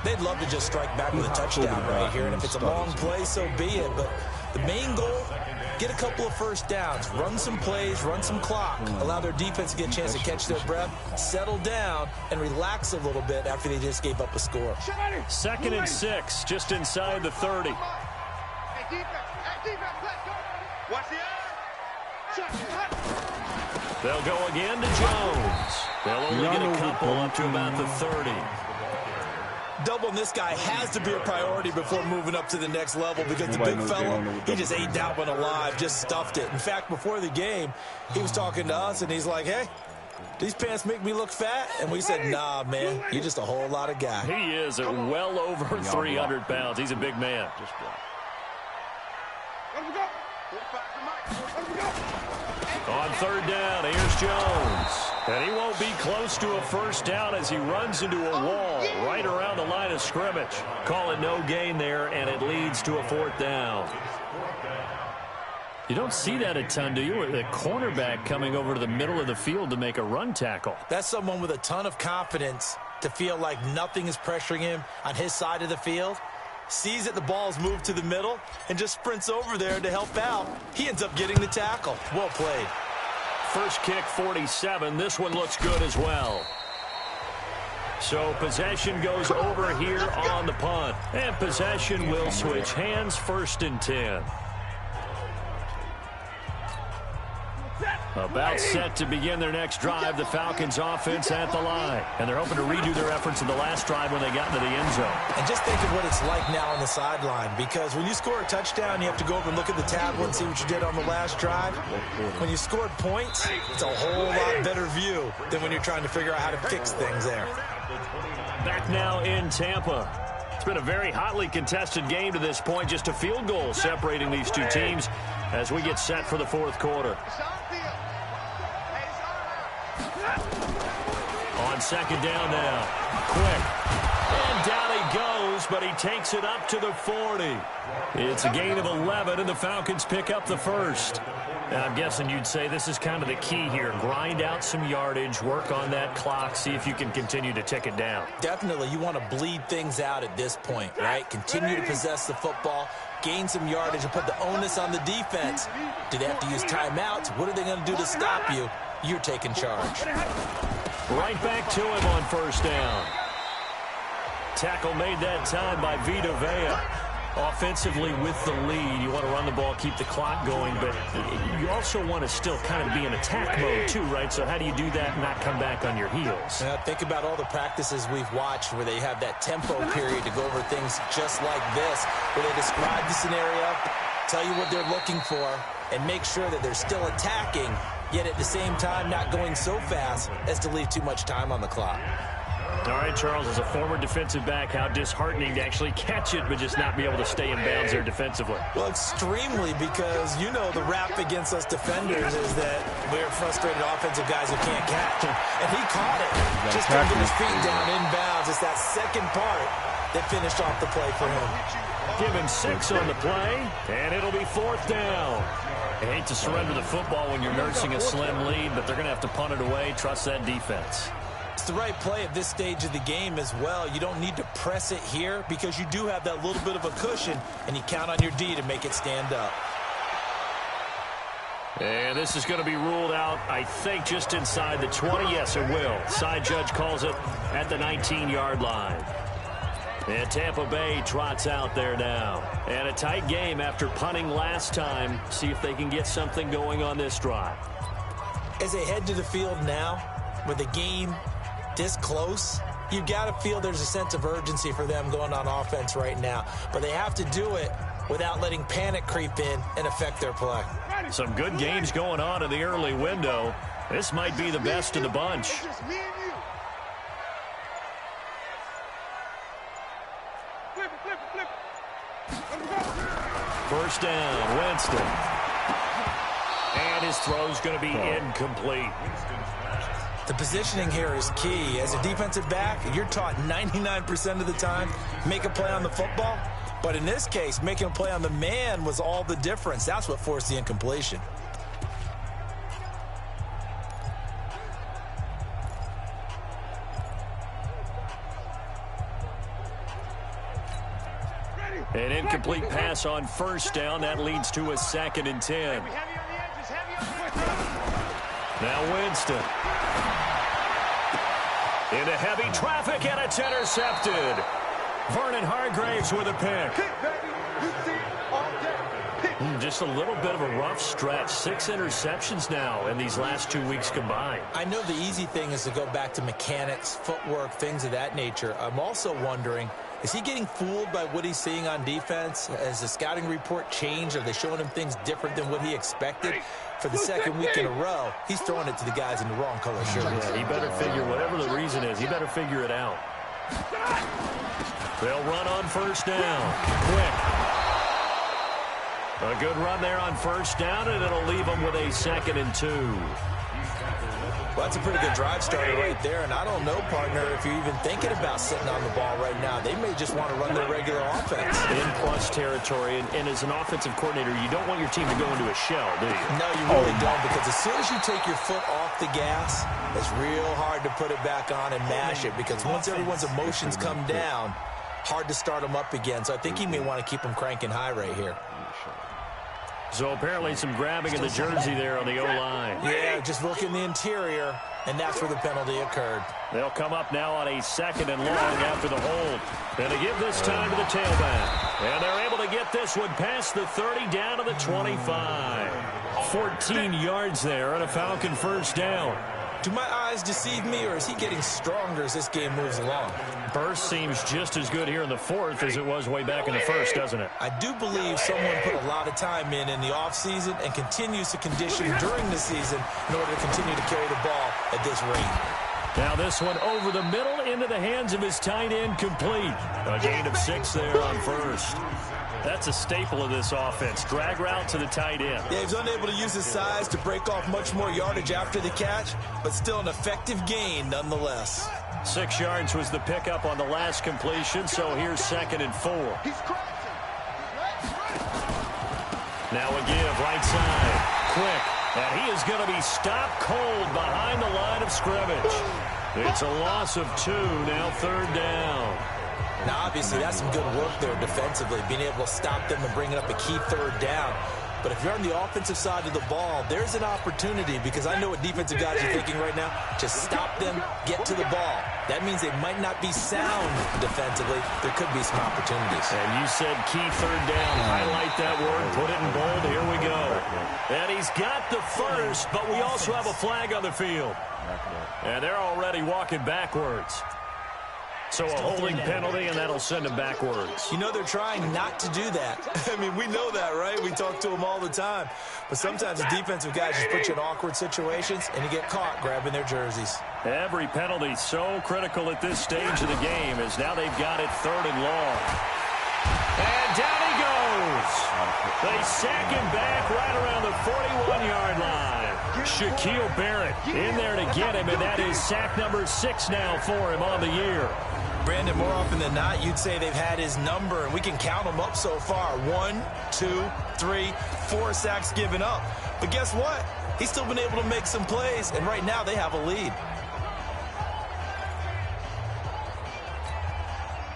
They'd love to just strike back with a touchdown right here, and if it's a long play, so be it. But the main goal, get a couple of first downs, run some plays, run some clock, allow their defense to get a chance to catch their breath, settle down, and relax a little bit after they just gave up a score. 2nd and 6, just inside the 30. They'll go again to Jones. They'll only get a couple up to about the 30. Doubling this guy has to be a priority before moving up to the next level because the big fella, he just ate that one alive, just stuffed it. In fact, before the game, he was talking to us, and he's like, hey, these pants make me look fat? And we said, nah, man, you're just a whole lot of guy. He is at well over 300 pounds. He's a big man. On 3rd down, here's Jones. And he won't be close to a first down as he runs into a wall right around the line of scrimmage. Call it no gain there, and it leads to a 4th down. You don't see that a ton, do you? The cornerback coming over to the middle of the field to make a run tackle. That's someone with a ton of confidence to feel like nothing is pressuring him on his side of the field. Sees that the ball's moved to the middle and just sprints over there to help out. He ends up getting the tackle. Well played. First kick, 47. This one looks good as well. So possession goes over here on the punt. And possession will switch hands, 1st and 10. About set to begin their next drive, the Falcons offense at the line. And they're hoping to redo their efforts in the last drive when they got into the end zone. And just think of what it's like now on the sideline, because when you score a touchdown, you have to go over and look at the tablet and see what you did on the last drive. When you scored points, it's a whole lot better view than when you're trying to figure out how to fix things there. Back now in Tampa. It's been a very hotly contested game to this point. Just a field goal separating these two teams as we get set for the 4th quarter. On 2nd down now. Quick. And down he goes, but he takes it up to the 40. It's a gain of 11, and the Falcons pick up the 1st. And I'm guessing you'd say this is kind of the key here. Grind out some yardage, work on that clock, see if you can continue to tick it down. Definitely, you want to bleed things out at this point, right? Continue to possess the football, gain some yardage, and put the onus on the defense. Do they have to use timeouts? What are they going to do to stop you? You're taking charge. Right back to him on 1st down. Tackle made that time by Vita Vea. Offensively with the lead, you want to run the ball, keep the clock going, but you also want to still kind of be in attack mode too, right? So how do you do that and not come back on your heels? Think about all the practices we've watched where they have that tempo period to go over things just like this, where they describe the scenario, tell you what they're looking for, and make sure that they're still attacking, yet at the same time not going so fast as to leave too much time on the clock. All right, Charles, as a former defensive back, how disheartening to actually catch it but just not be able to stay in bounds there defensively. Well, extremely, because you know the rap against us defenders is that we're frustrated offensive guys who can't catch. And he caught it. Just couldn't get his feet down in bounds. It's that second part that finished off the play for him. Give him 6 on the play, and it'll be 4th down. I hate to surrender the football when you're nursing a slim lead, but they're going to have to punt it away. Trust that defense. It's the right play at this stage of the game as well. You don't need to press it here because you do have that little bit of a cushion, and you count on your D to make it stand up. And this is going to be ruled out, I think, just inside the 20. Yes, it will. Side judge calls it at the 19-yard line. And Tampa Bay trots out there now. And a tight game after punting last time. See if they can get something going on this drive. As they head to the field now, with the game this close, you've got to feel there's a sense of urgency for them going on offense right now. But they have to do it without letting panic creep in and affect their play. Some good games going on in the early window. This might be the best of the bunch. First down, Winston. And his throw's going to be incomplete. The positioning here is key. As a defensive back, you're taught 99% of the time, make a play on the football. But in this case, making a play on the man was all the difference. That's what forced the incompletion. An incomplete pass on first down. That leads to a 2nd and 10. Now Winston. Into heavy traffic, and it's intercepted. Vernon Hargraves with a pick. Just a little bit of a rough stretch. 6 interceptions now in these last 2 weeks combined. I know the easy thing is to go back to mechanics, footwork, things of that nature. I'm also wondering, is he getting fooled by what he's seeing on defense? Has the scouting report changed? Are they showing him things different than what he expected? For the second week in a row, he's throwing it to the guys in the wrong color shirts. Yeah, he better figure, whatever the reason is, he better figure it out. They'll run on first down. Quick. A good run there on first down, and it'll leave them with a 2nd and 2. Well, that's a pretty good drive starter right there, and I don't know, partner, if you're even thinking about sitting on the ball right now. They may just want to run their regular offense. In plus territory, and as an offensive coordinator, you don't want your team to go into a shell, do you? No, you really don't, because as soon as you take your foot off the gas, it's real hard to put it back on and mash it, because once everyone's emotions come down, hard to start them up again. So I think he may want to keep them cranking high right here. So apparently some grabbing of the jersey there on the O-line. Yeah, just look in the interior, and that's where the penalty occurred. They'll come up now on a 2nd and long after the hold. And they give this time to the tailback. And they're able to get this one past the 30 down to the 25. 14 yards there and a Falcon first down. Do my eyes deceive me, or is he getting stronger as this game moves along? Burst seems just as good here in the 4th as it was way back in the 1st, doesn't it? I do believe someone put a lot of time in the offseason and continues to condition during the season in order to continue to carry the ball at this rate. Now this one over the middle into the hands of his tight end, complete. A gain of 6 there on first. That's a staple of this offense. Drag route to the tight end. Yeah, he's unable to use his size to break off much more yardage after the catch, but still an effective gain nonetheless. 6 yards was the pickup on the last completion, so here's 2nd and 4. Now a give right side. Quick. And he is going to be stopped cold behind the line of scrimmage. It's a loss of 2, now 3rd down. Now, obviously, that's some good work there defensively, being able to stop them and bringing up a key 3rd down. But if you're on the offensive side of the ball, there's an opportunity, because I know what defensive guys are thinking right now. Just stop them, get to the ball. That means they might not be sound defensively. There could be some opportunities. And you said key 3rd down. Highlight that word, put it in bold. Here we go. And he's got the first, but we also have a flag on the field. And they're already walking backwards. So a holding penalty, and that'll send him backwards. You know, they're trying not to do that. I mean, we know that, right? We talk to them all the time. But sometimes the defensive guys just put you in awkward situations, and you get caught grabbing their jerseys. Every penalty so critical at this stage of the game, as now they've got it 3rd and long. And down he goes. They sack him back right around the 41-yard line. Shaquille Barrett in there to get him, and that is sack number 6 now for him on the year. Brandon, more often than not, you'd say they've had his number, and we can count them up so far. 1, 2, 3, 4 sacks given up. But guess what? He's still been able to make some plays, and right now they have a lead.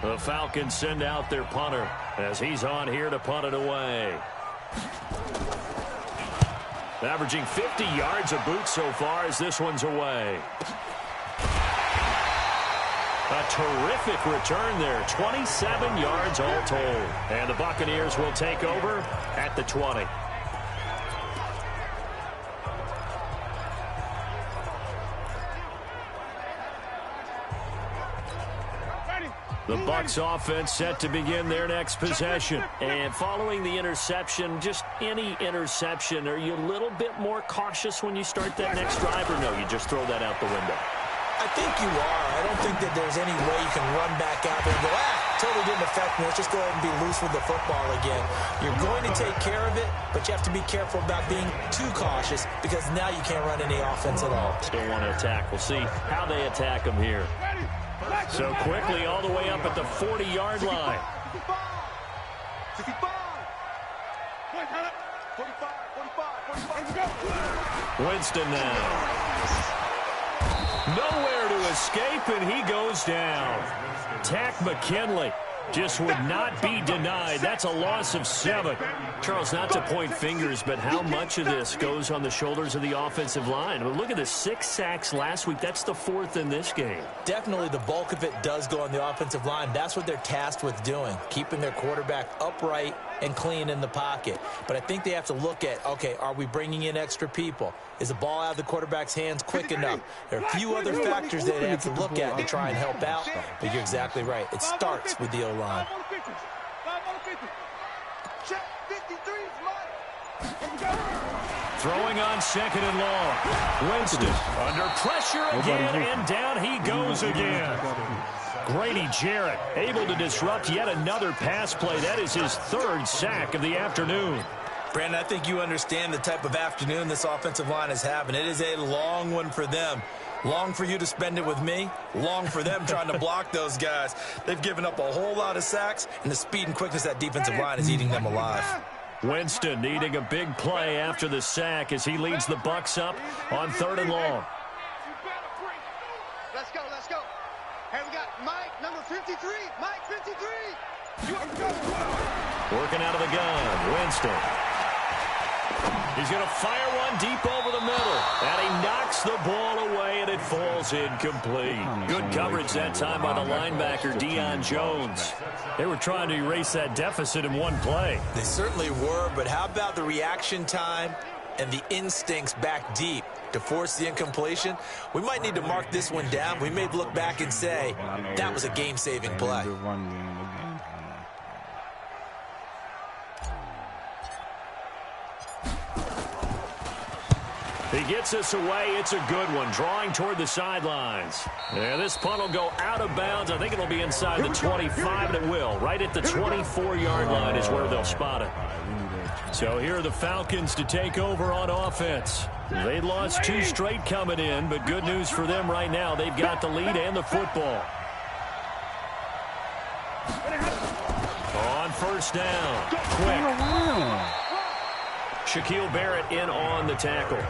The Falcons send out their punter as he's on here to punt it away. Averaging 50 yards a boot so far as this one's away. A terrific return there. 27 yards all told. And the Buccaneers will take over at the 20. The Bucs offense set to begin their next possession. And following the interception, just any interception, are you a little bit more cautious when you start that next drive, or no, you just throw that out the window? I think you are. I don't think that there's any way you can run back out there and go, totally didn't affect me. Let's just go ahead and be loose with the football again. You're going to take care of it, but you have to be careful about being too cautious because now you can't run any offense at all. Still want to attack. We'll see how they attack them here. So quickly all the way up at the 40-yard line. 65. Winston now. Nowhere to escape, and he goes down. Tack McKinley just would not be denied. That's a loss of 7. Charles, not to point fingers, but how much of this goes on the shoulders of the offensive line? I mean, look at the 6 sacks last week. That's the 4th in this game. Definitely the bulk of it does go on the offensive line. That's what they're tasked with doing, keeping their quarterback upright and clean in the pocket. But I think they have to look at, okay, are we bringing in extra people? Is the ball out of the quarterback's hands quick enough? There are a few other factors that they have to look at to try and help out, but you're exactly right. It starts with the O-line. Throwing on 2nd and long. Winston under pressure again, and down he goes again. Grady Jarrett able to disrupt yet another pass play. That is his 3rd sack of the afternoon. Brandon, I think you understand the type of afternoon this offensive line is having. It is a long one for them. Long for you to spend it with me. Long for them trying to block those guys. They've given up a whole lot of sacks, and the speed and quickness of that defensive line is eating them alive. Winston needing a big play after the sack as he leads the Bucs up on 3rd and long. Let's go, let's go. Hey, we got Mike, number 53. Mike, 53. Working out of the gun, Winston. He's going to fire one deep over the middle. And he knocks the ball away, and it falls incomplete. Good coverage that time by the linebacker, Deion Jones. They were trying to erase that deficit in one play. They certainly were, but how about the reaction time and the instincts back deep to force the incompletion? We might need to mark this one down. We may look back and say that was a game-saving play. He gets us away. It's a good one. Drawing toward the sidelines. Yeah, this punt will go out of bounds. I think it'll be inside the 25, and it will. Right at the 24-yard line is where they'll spot it. So here are the Falcons to take over on offense. They lost 2 straight coming in, but good news for them right now. They've got the lead and the football. On 1st down. Quick. Shaquille Barrett in on the tackle.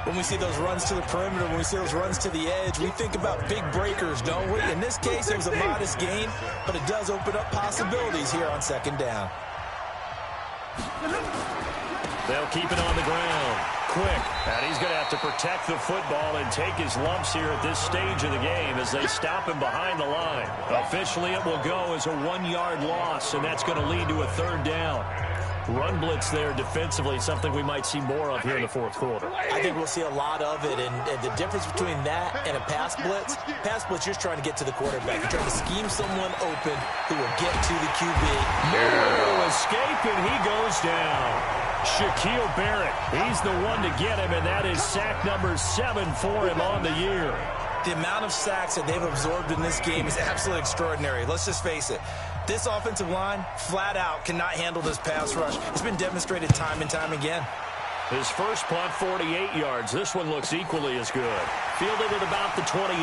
When we see those runs to the perimeter, when we see those runs to the edge, we think about big breakers, don't we? In this case, it was a modest gain, but it does open up possibilities here on 2nd down. They'll keep it on the ground. Quick. And he's going to have to protect the football and take his lumps here at this stage of the game as they stop him behind the line. Officially, it will go as a 1-yard loss, and that's going to lead to a 3rd down. Run blitz there defensively, something we might see more of here in the 4th quarter. I think we'll see a lot of it, and the difference between that and a pass blitz, you're trying to get to the quarterback. You're trying to scheme someone open who will get to the QB. Nowhere to escape, and he goes down. Shaquille Barrett, he's the one to get him, and that is sack number 7 for him on the year. The amount of sacks that they've absorbed in this game is absolutely extraordinary. Let's just face it. This offensive line, flat out, cannot handle this pass rush. It's been demonstrated time and time again. His first punt, 48 yards. This one looks equally as good. Fielded at about the 28.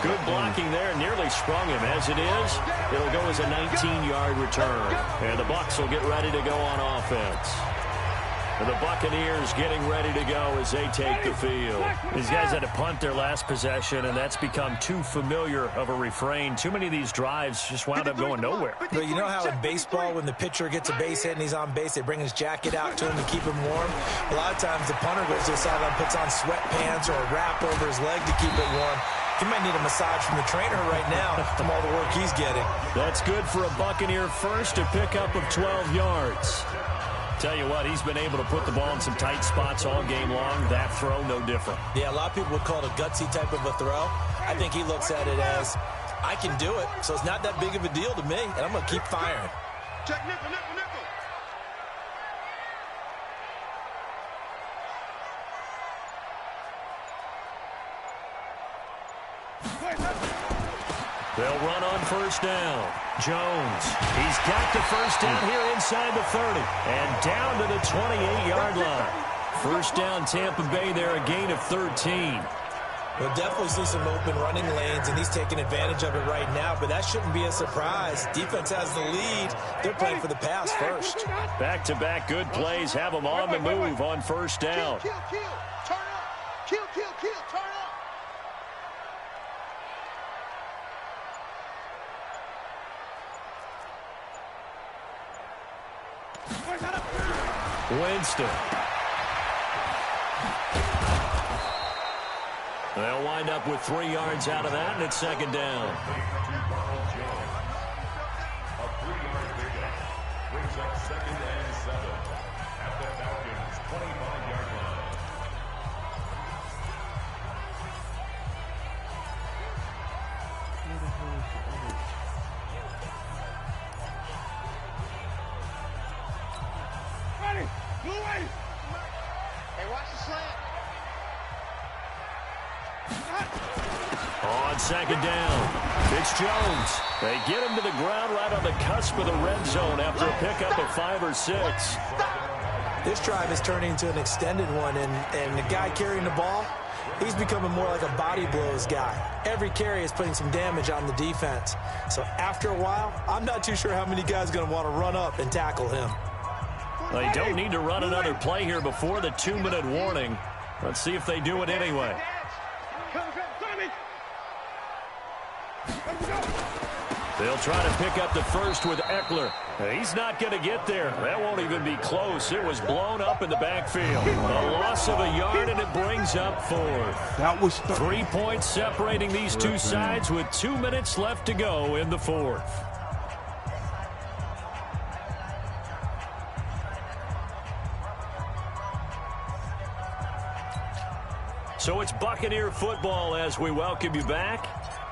Good blocking there. Nearly sprung him. As it is, it'll go as a 19-yard return. And the Bucs will get ready to go on offense. The Buccaneers getting ready to go as they take the field. These guys had to punt their last possession, and that's become too familiar of a refrain. Too many of these drives just wound up going nowhere. But you know how in baseball, when the pitcher gets a base hit and he's on base, they bring his jacket out to him to keep him warm? A lot of times the punter goes to the sideline, puts on sweatpants or a wrap over his leg to keep it warm. He might need a massage from the trainer right now from all the work he's getting. That's good for a Buccaneer first, a pickup of 12 yards. Tell you what, he's been able to put the ball in some tight spots all game long. That throw, no different. Yeah, a lot of people would call it a gutsy type of a throw. I think he looks at it as, I can do it, so it's not that big of a deal to me, and I'm going to keep firing. Check nickel, nickel, nickel. They'll run on first down. Jones, he's got the first down here inside the 30 and down to the 28-yard line. First down, Tampa Bay there, a gain of 13. We'll definitely see some open running lanes, and he's taking advantage of it right now, but that shouldn't be a surprise. Defense has the lead. They're playing for the pass first. Back-to-back good plays have them on the move on first down. Kill, kill, turn up. Kill, kill, kill, turn up. Winston. They'll wind up with 3 yards out of that, and it's second down. A 3-yard pickup brings up 2nd and 7 at the Falcons' 25-yard line. Ready, move away. Hey, watch the slant. On second down, it's Jones. They get him to the ground right on the cusp of the red zone after a pickup of 5 or 6. This drive is turning into an extended one, and the guy carrying the ball, he's becoming more like a body blows guy. Every carry is putting some damage on the defense. So after a while, I'm not too sure how many guys are going to want to run up and tackle him. Well, they don't need to run another play here before the 2-minute warning. Let's see if they do it anyway. They'll try to pick up the first with Eckler. He's not going to get there. That won't even be close. It was blown up in the backfield. A loss of a yard, and it brings up 4th. That was 3 points separating these two sides with 2 minutes left to go in the 4th. So it's Buccaneer football as we welcome you back.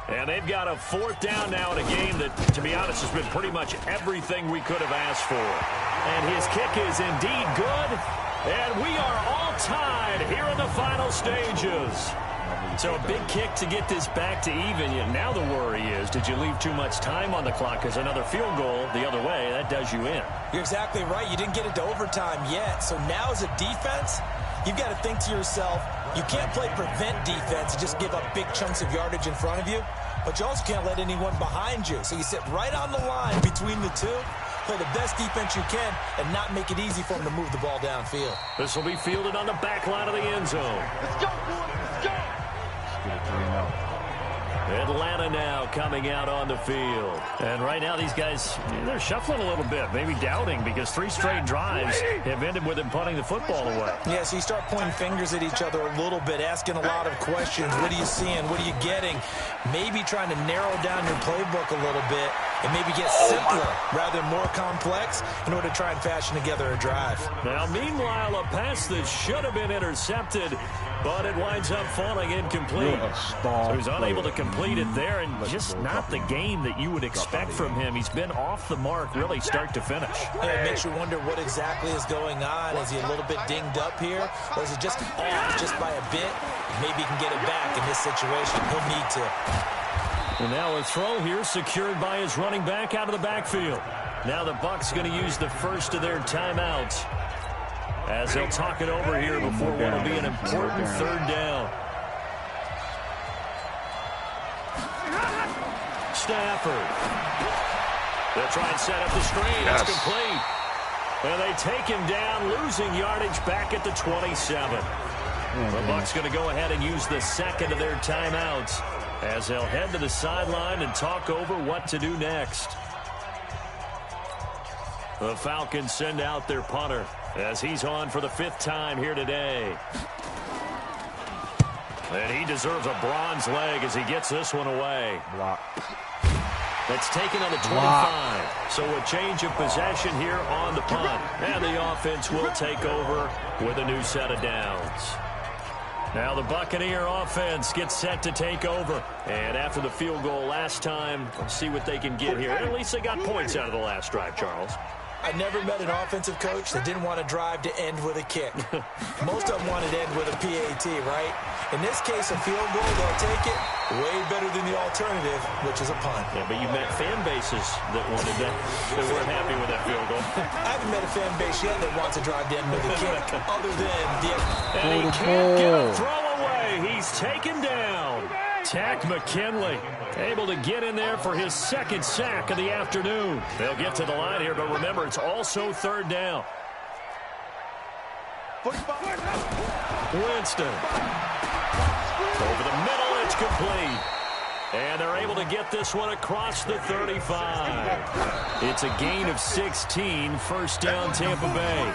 And they've got a 4th down now in a game that, to be honest, has been pretty much everything we could have asked for. And his kick is indeed good. And we are all tied here in the final stages. So a big kick to get this back to even. Yet now the worry is, did you leave too much time on the clock? Because another field goal the other way, that does you in. You're exactly right. You didn't get it to overtime yet. So now as a defense, you've got to think to yourself, you can't play prevent defense and just give up big chunks of yardage in front of you, but you also can't let anyone behind you. So you sit right on the line between the two, play the best defense you can, and not make it easy for them to move the ball downfield. This will be fielded on the back line of the end zone. Let's go, boys. Let's go. Atlanta now coming out on the field. And right now these guys, they're shuffling a little bit, maybe doubting, because 3 straight drives have ended with them punting the football away. Yeah, so you start pointing fingers at each other a little bit, asking a lot of questions. What are you seeing? What are you getting? Maybe trying to narrow down your playbook a little bit and maybe get simpler rather than more complex in order to try and fashion together a drive. Now, meanwhile, a pass that should have been intercepted, but it winds up falling incomplete. So he's unable to complete it there, and just not the game that you would expect from him. He's been off the mark really start to finish. Yeah, it makes you wonder what exactly is going on. Is he a little bit dinged up here, or is it just off just by a bit? Maybe he can get it back in this situation. He'll need to. And now a throw here secured by his running back out of the backfield. Now the Bucs going to use the first of their timeouts as they'll talk it over here before what will be an important 3rd down. Stafford. They'll try and set up the screen. It's complete. And they take him down, losing yardage back at the 27. The Bucs going to go ahead and use the second of their timeouts as they'll head to the sideline and talk over what to do next. The Falcons send out their punter as he's on for the 5th time here today. And he deserves a bronze leg as he gets this one away. Block. That's taken on the 25. So a change of possession here on the punt. And the offense will take over with a new set of downs. Now the Buccaneer offense gets set to take over. And after the field goal last time, let's see what they can get here. At least they got points out of the last drive, Charles. I never met an offensive coach that didn't want to drive to end with a kick. Most of them wanted to end with a PAT, right? In this case, a field goal, they'll take it way better than the alternative, which is a punt. Yeah, but you met fan bases that wanted that, that weren't happy with that field goal. I haven't met a fan base yet that wants to drive to end with a kick, other than the... And he can't get a throw away. He's taken down. Tack McKinley able to get in there for his 2nd sack of the afternoon. They'll get to the line here, but remember, it's also 3rd down. Winston. Over the middle, it's complete. And they're able to get this one across the 35. It's a gain of 16, 1st down Tampa Bay.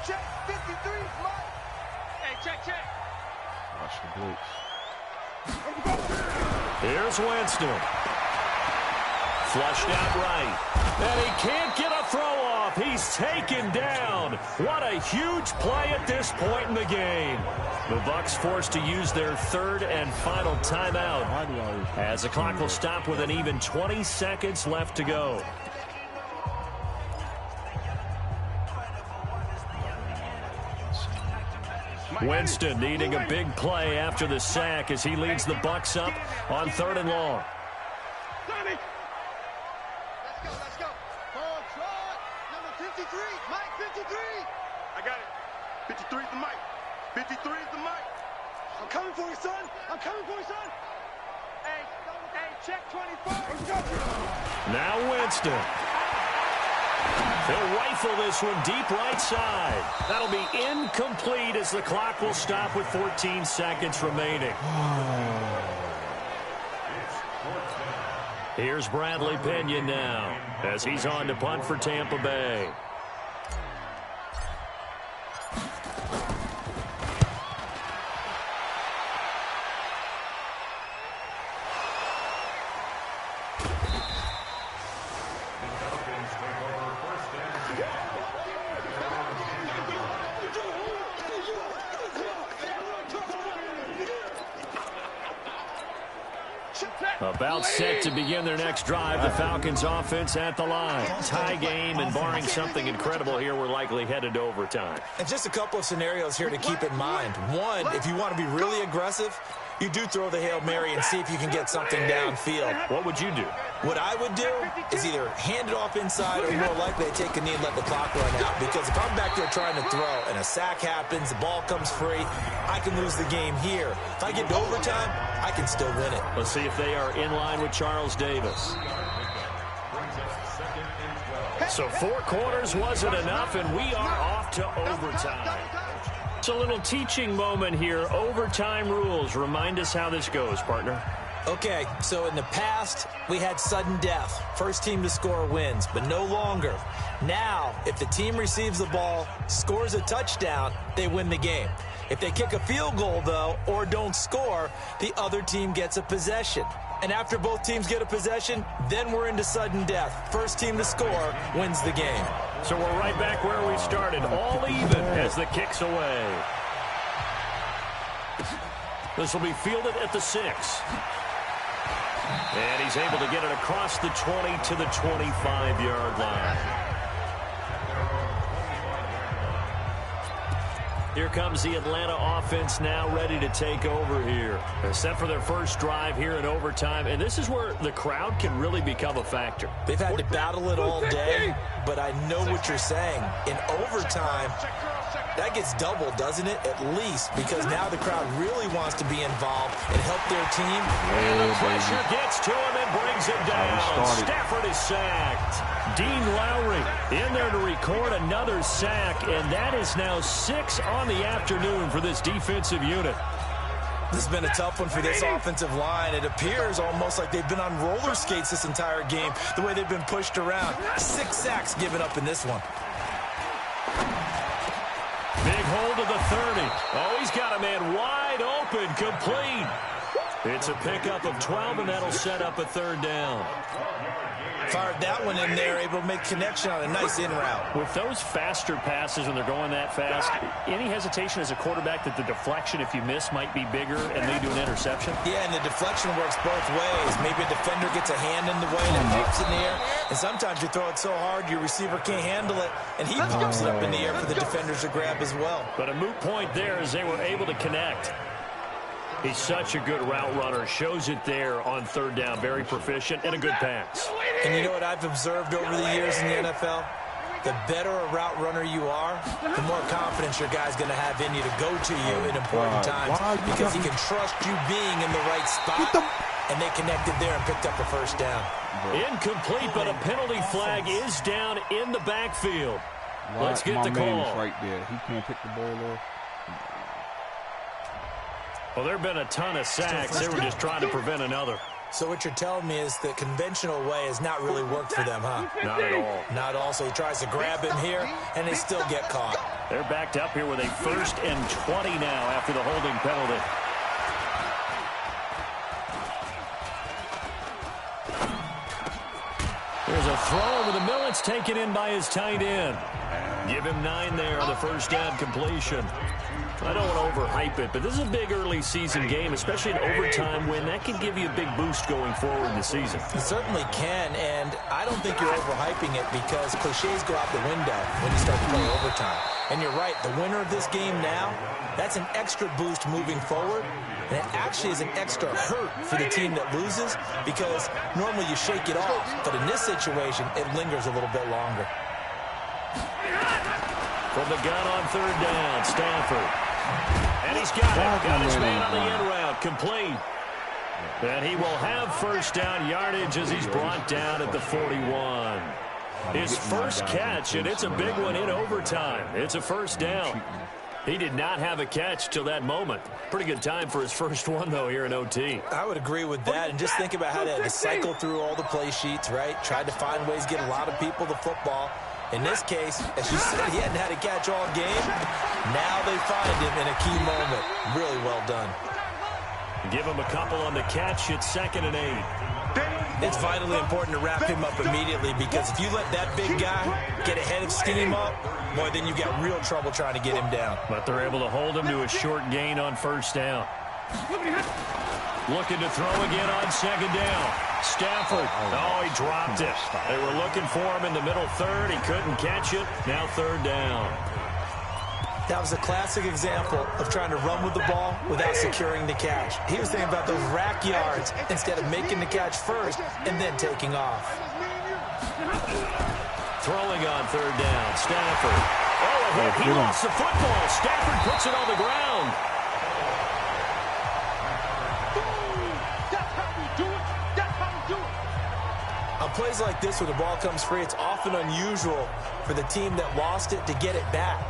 Check 53, Mike. Hey, check. Watch the blitz. Here's Winston. Flushed out right. And he can't get a throw off. He's taken down. What a huge play at this point in the game. The Bucs forced to use their 3rd and final timeout as the clock will stop with an even 20 seconds left to go. Winston needing a big play after the sack as he leads the Bucs up on 3rd and long. Let's go. Ball trot. Number 53. Mike, 53. I got it. 53 is the Mike. 53 is the Mike. I'm coming for you, son. Hey, check 24. Now Winston. They'll rifle this one deep right side. That'll be incomplete as the clock will stop with 14 seconds remaining. Here's Bradley Pinion now as he's on to punt for Tampa Bay. About set to begin their next drive. The Falcons offense at the line. Tie game, and barring something incredible here, we're likely headed to overtime. And just a couple of scenarios here to keep in mind. One, if you want to be really aggressive, you do throw the Hail Mary and see if you can get something downfield. What would you do? What I would do is either hand it off inside or more likely to take a knee and let the clock run out. Because if I'm back there trying to throw and a sack happens, the ball comes free, I can lose the game here. If I get to overtime, I can still win it. Let's see if they are in line with Charles Davis. So 4 quarters wasn't enough, and we are off to overtime. It's a little teaching moment here. Overtime rules. Remind us how this goes, partner. Okay, so in the past, we had sudden death. First team to score wins, but no longer. Now, if the team receives the ball, scores a touchdown, they win the game. If they kick a field goal, though, or don't score, the other team gets a possession. And after both teams get a possession, then we're into sudden death. First team to score wins the game. So we're right back where we started, all even as the kick's away. This will be fielded at the 6. And he's able to get it across the 20 to the 25-yard line. Here comes the Atlanta offense now ready to take over here. They're set for their first drive here in overtime, and this is where the crowd can really become a factor. They've had to battle it all day, but I know what you're saying. In overtime, that gets doubled, doesn't it? At least, because now the crowd really wants to be involved and help their team. And the pressure gets to him and brings him down. Stafford is sacked. Dean Lowry in there to record another sack, and that is now 6 on the afternoon for this defensive unit. This has been a tough one for this offensive line. It appears almost like they've been on roller skates this entire game, the way they've been pushed around. 6 sacks given up in this one. Big hold of the 30. Oh, he's got a man wide open, complete. It's a pickup of 12, and that'll set up a 3rd down. Fired that one in there, able to make connection on a nice in route. With those faster passes when they're going that fast, any hesitation as a quarterback that the deflection, if you miss, might be bigger and lead to an interception? Yeah, and the deflection works both ways. Maybe a defender gets a hand in the way and it pops in the air, and sometimes you throw it so hard your receiver can't handle it, and he pops it up in the air for the defenders to grab as well. But a moot point there as they were able to connect. He's such a good route runner. Shows it there on 3rd down. Very proficient and a good pass. And you know what I've observed over the years in the NFL? The better a route runner you are, the more confidence your guy's going to have in you to go to you in important times because he can trust you being in the right spot. And they connected there and picked up a 1st down. Incomplete, but a penalty flag is down in the backfield. Let's get the call. Right there. He can't pick the ball off. Well, there have been a ton of sacks. They were just trying to prevent another. So what you're telling me is the conventional way has not really worked for them, huh? Not at all. Not at all. So he tries to grab him here, and they still get caught. They're backed up here with a 1st and 20 now after the holding penalty. There's a throw over the middle. It's taken in by his tight end. Give him 9 there on the 1st down completion. I don't want to overhype it, but this is a big early season game, especially an overtime win. That can give you a big boost going forward in the season. It certainly can, and I don't think you're overhyping it because cliches go out the window when you start to play overtime. And you're right, the winner of this game now, that's an extra boost moving forward, and it actually is an extra hurt for the team that loses because normally you shake it off, but in this situation, it lingers a little bit longer. From the gun on 3rd down, Stafford. And he's got it. Got his man on the end route, complete. And he will have 1st down yardage as he's brought down at the 41. His first catch, and it's a big one in overtime. It's a 1st down. He did not have a catch till that moment. Pretty good time for his first one, though, here in OT. I would agree with that, and just think about how they had to cycle through all the play sheets, right? Tried to find ways to get a lot of people the football. In this case, as you said, he hadn't had a catch all game. Now they find him in a key moment. Really well done. Give him a couple on the catch. It's 2nd and 8. It's vitally important to wrap him up immediately because if you let that big guy get ahead of steam up, boy, then you've got real trouble trying to get him down. But they're able to hold him to a short gain on 1st down. Looking to throw again on 2nd down. Stafford. Oh, he dropped it. They were looking for him in the middle 3rd. He couldn't catch it. Now 3rd down. That was a classic example of trying to run with the ball without securing the catch. He was thinking about those rack yards instead of making the catch first and then taking off. Throwing on 3rd down. Stafford. Oh, he lost the football. Stafford puts it on the ground. On plays like this where the ball comes free, it's often unusual for the team that lost it to get it back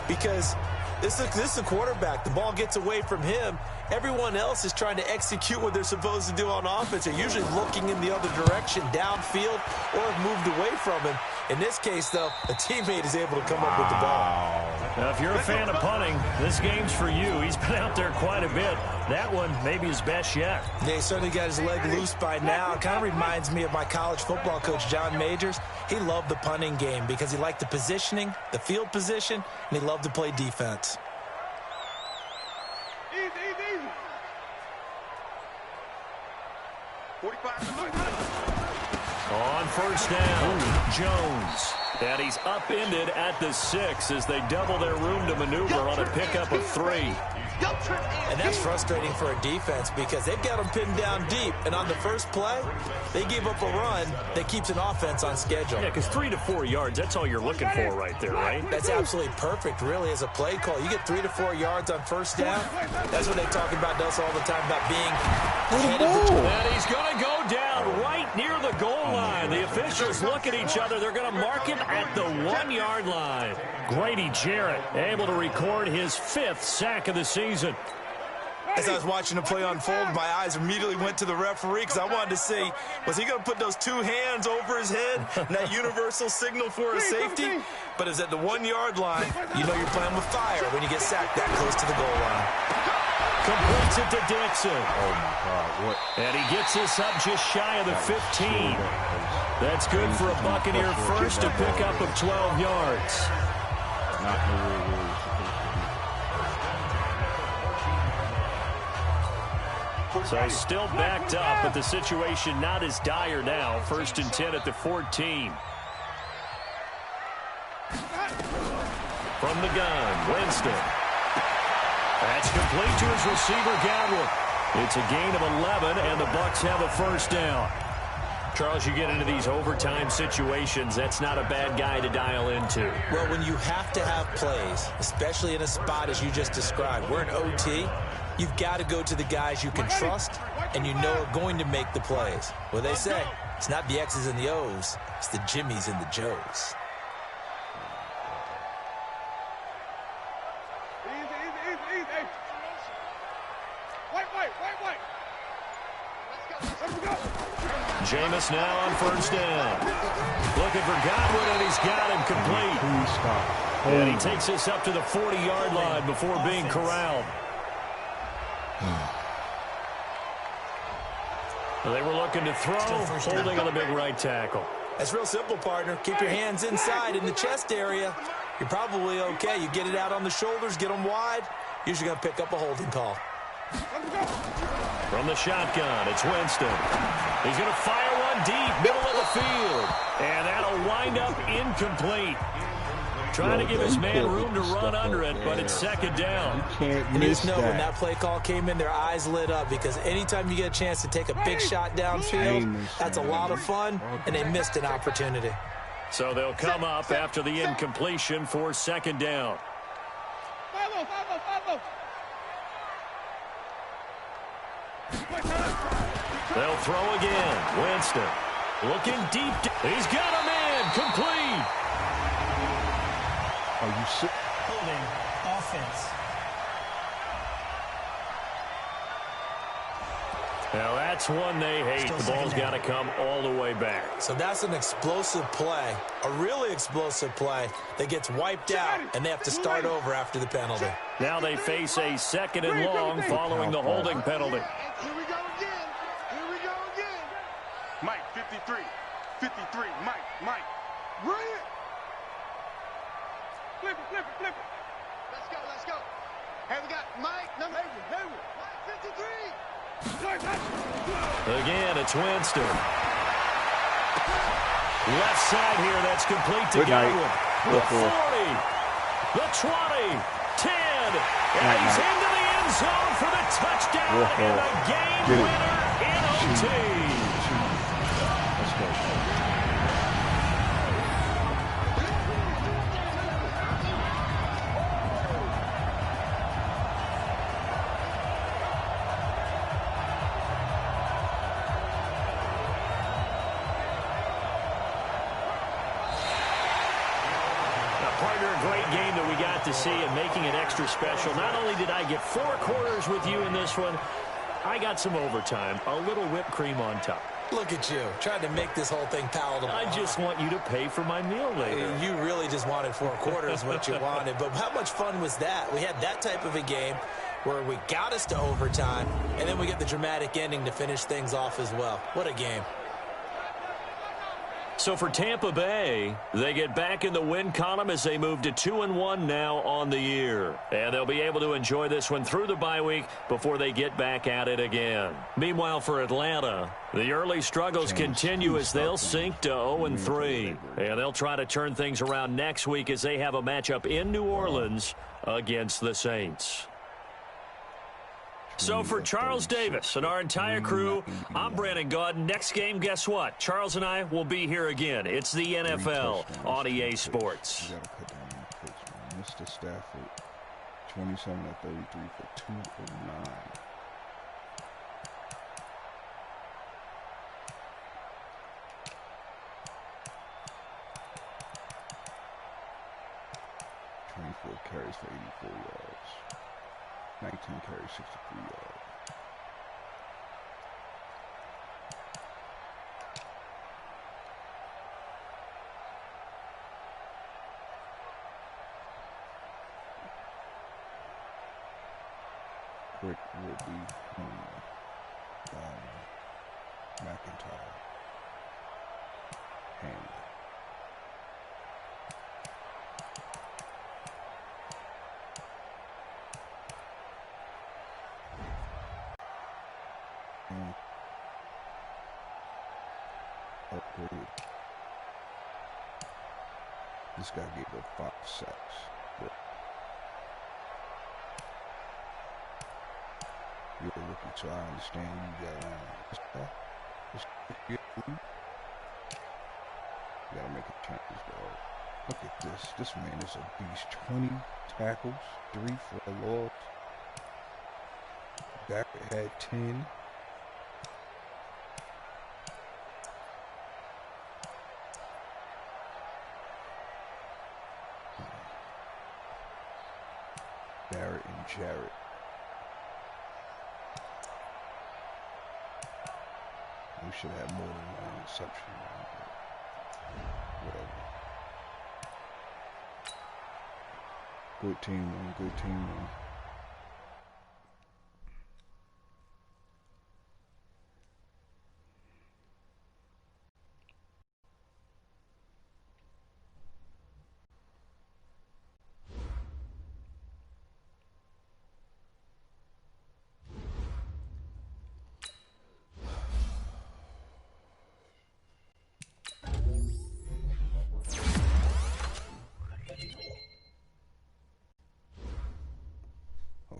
because this is a quarterback. The ball gets away from him. Everyone else is trying to execute what they're supposed to do on offense. They're usually looking in the other direction, downfield, or have moved away from him. In this case, though, a teammate is able to come up with the ball. Now, if you're a fan of punting, this game's for you. He's been out there quite a bit. That one maybe his best yet. Yeah, he certainly got his leg loose by now. It kind of reminds me of my college football coach, John Majors. He loved the punting game because he liked the positioning, the field position, and he loved to play defense. Easy. 45. On 1st down, Jones. And he's upended at the 6 as they double their room to maneuver on a pickup of 3. And that's frustrating for a defense because they've got them pinned down deep. And on the first play, they gave up a run that keeps an offense on schedule. Yeah, because 3 to 4 yards, that's all you're looking for right there, right? That's absolutely perfect, really, as a play call. You get 3 to 4 yards on first down. That's what they talk about us all the time, about being ahead of the And he's going to go down right near the goal line. The officials look at each other. They're going to mark him at the 1-yard line. Grady Jarrett able to record his 5th sack of the season. As I was watching the play unfold, my eyes immediately went to the referee because I wanted to see, was he going to put those 2 hands over his head, and that universal signal for a safety? But it's at the 1-yard line. You know you're playing with fire when you get sacked that close to the goal line. Completes it to Dixon. Oh, my God. What? And he gets us up just shy of the 15. That's good for a Buccaneer first to pick up of 12 yards. Not nowhere where So still backed up, but the situation not as dire now. 1st and 10 at the 14. From the gun, Winston. That's complete to his receiver, Godwin. It's a gain of 11, and the Bucs have a first down. Charles, you get into these overtime situations, that's not a bad guy to dial into. Well, when you have to have plays, especially in a spot as you just described, we're in OT, you've got to go to the guys you can trust and you know are going to make the plays. Well, they say it's not the X's and the O's, it's the Jimmies and the Joes. Jameis now on first down. Looking for Godwin, and he's got him complete. Please stop. And he takes us up to the 40-yard line before being corralled. They were looking to throw, holding on the big right tackle. That's real simple, partner. Keep your hands inside in the chest area. You're probably okay. You get it out on the shoulders, get them wide. Usually going to pick up a holding call. From the shotgun, it's Winston. He's going to fire one deep, middle of the field. And that'll wind up incomplete. Trying to give his man room to run under it, but it's 2nd down. And you just know when that play call came in, their eyes lit up because anytime you get a chance to take a big shot downfield, that's a lot of fun, and they missed an opportunity. So they'll come up after the incompletion for 2nd down. They'll throw again. Winston looking deep. He's got a man complete. Are you sick? Holding offense. Now that's one they hate. The ball's got to come all the way back. So that's an explosive play, a really explosive play that gets wiped out, and they have to start over after the penalty. Now they face a 2nd and long following the holding penalty. Here we go again. Here we go again. Mike, 53. 53. Mike. Bring it. Flip it. Let's go. Hey, we got Mike, number Hayward. Mike, 53. Again, it's Winston. Left side here, that's complete to Godwin. The 40, the 20, 10, and he's into the end zone for the touchdown and a game winner in OT. Let's go. To see and making it extra special. Not only did I get 4 quarters with you in this one, I got some overtime, a little whipped cream on top. Look at you, trying to make this whole thing palatable. I just want you to pay for my meal later. You really just wanted 4 quarters what you wanted, but how much fun was that? We had that type of a game where we got us to overtime, and then we get the dramatic ending to finish things off as well. What a game. So for Tampa Bay, they get back in the win column as they move to 2-1 now on the year. And they'll be able to enjoy this one through the bye week before they get back at it again. Meanwhile, for Atlanta, the early struggles continue as they'll sink to 0-3. And they'll try to turn things around next week as they have a matchup in New Orleans against the Saints. So for Charles Davis and our entire crew, I'm Brandon Gaudin. Next game, guess what? Charles and I will be here again. It's the NFL on EA Sports. You got to cut down on the pitch, man. Mr. Stafford, 27 of 33 for 209. Carries for 84 yards. 19 carries, 63 yards. Quick will be McIntyre. Hand. Upgrade. This guy gave up 5 sacks. But you're a rookie, so I understand you gotta make a change, dog. Look at this. This man is a beast. 20 tackles, 3 for a loss. Barrett had 10. Barrett and Jarrett. We should have more than one interception. Whatever. Good team, man. Good team, man.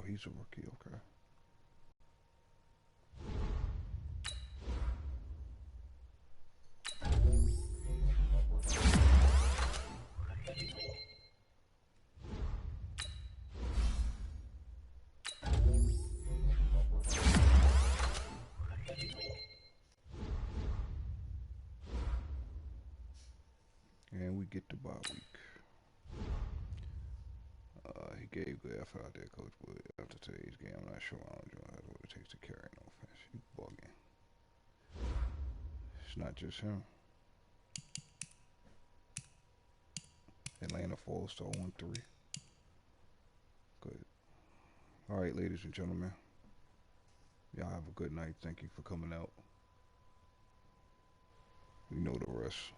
He's a rookie, okay. And we get the bye week. He gave good effort out there, Coach Wood. After today's game, I'm not sure what it takes to carry an offense. He's bugging. It's not just him. Atlanta falls to 0-3. Good. All right, ladies and gentlemen. Y'all have a good night. Thank you for coming out. You know the rest.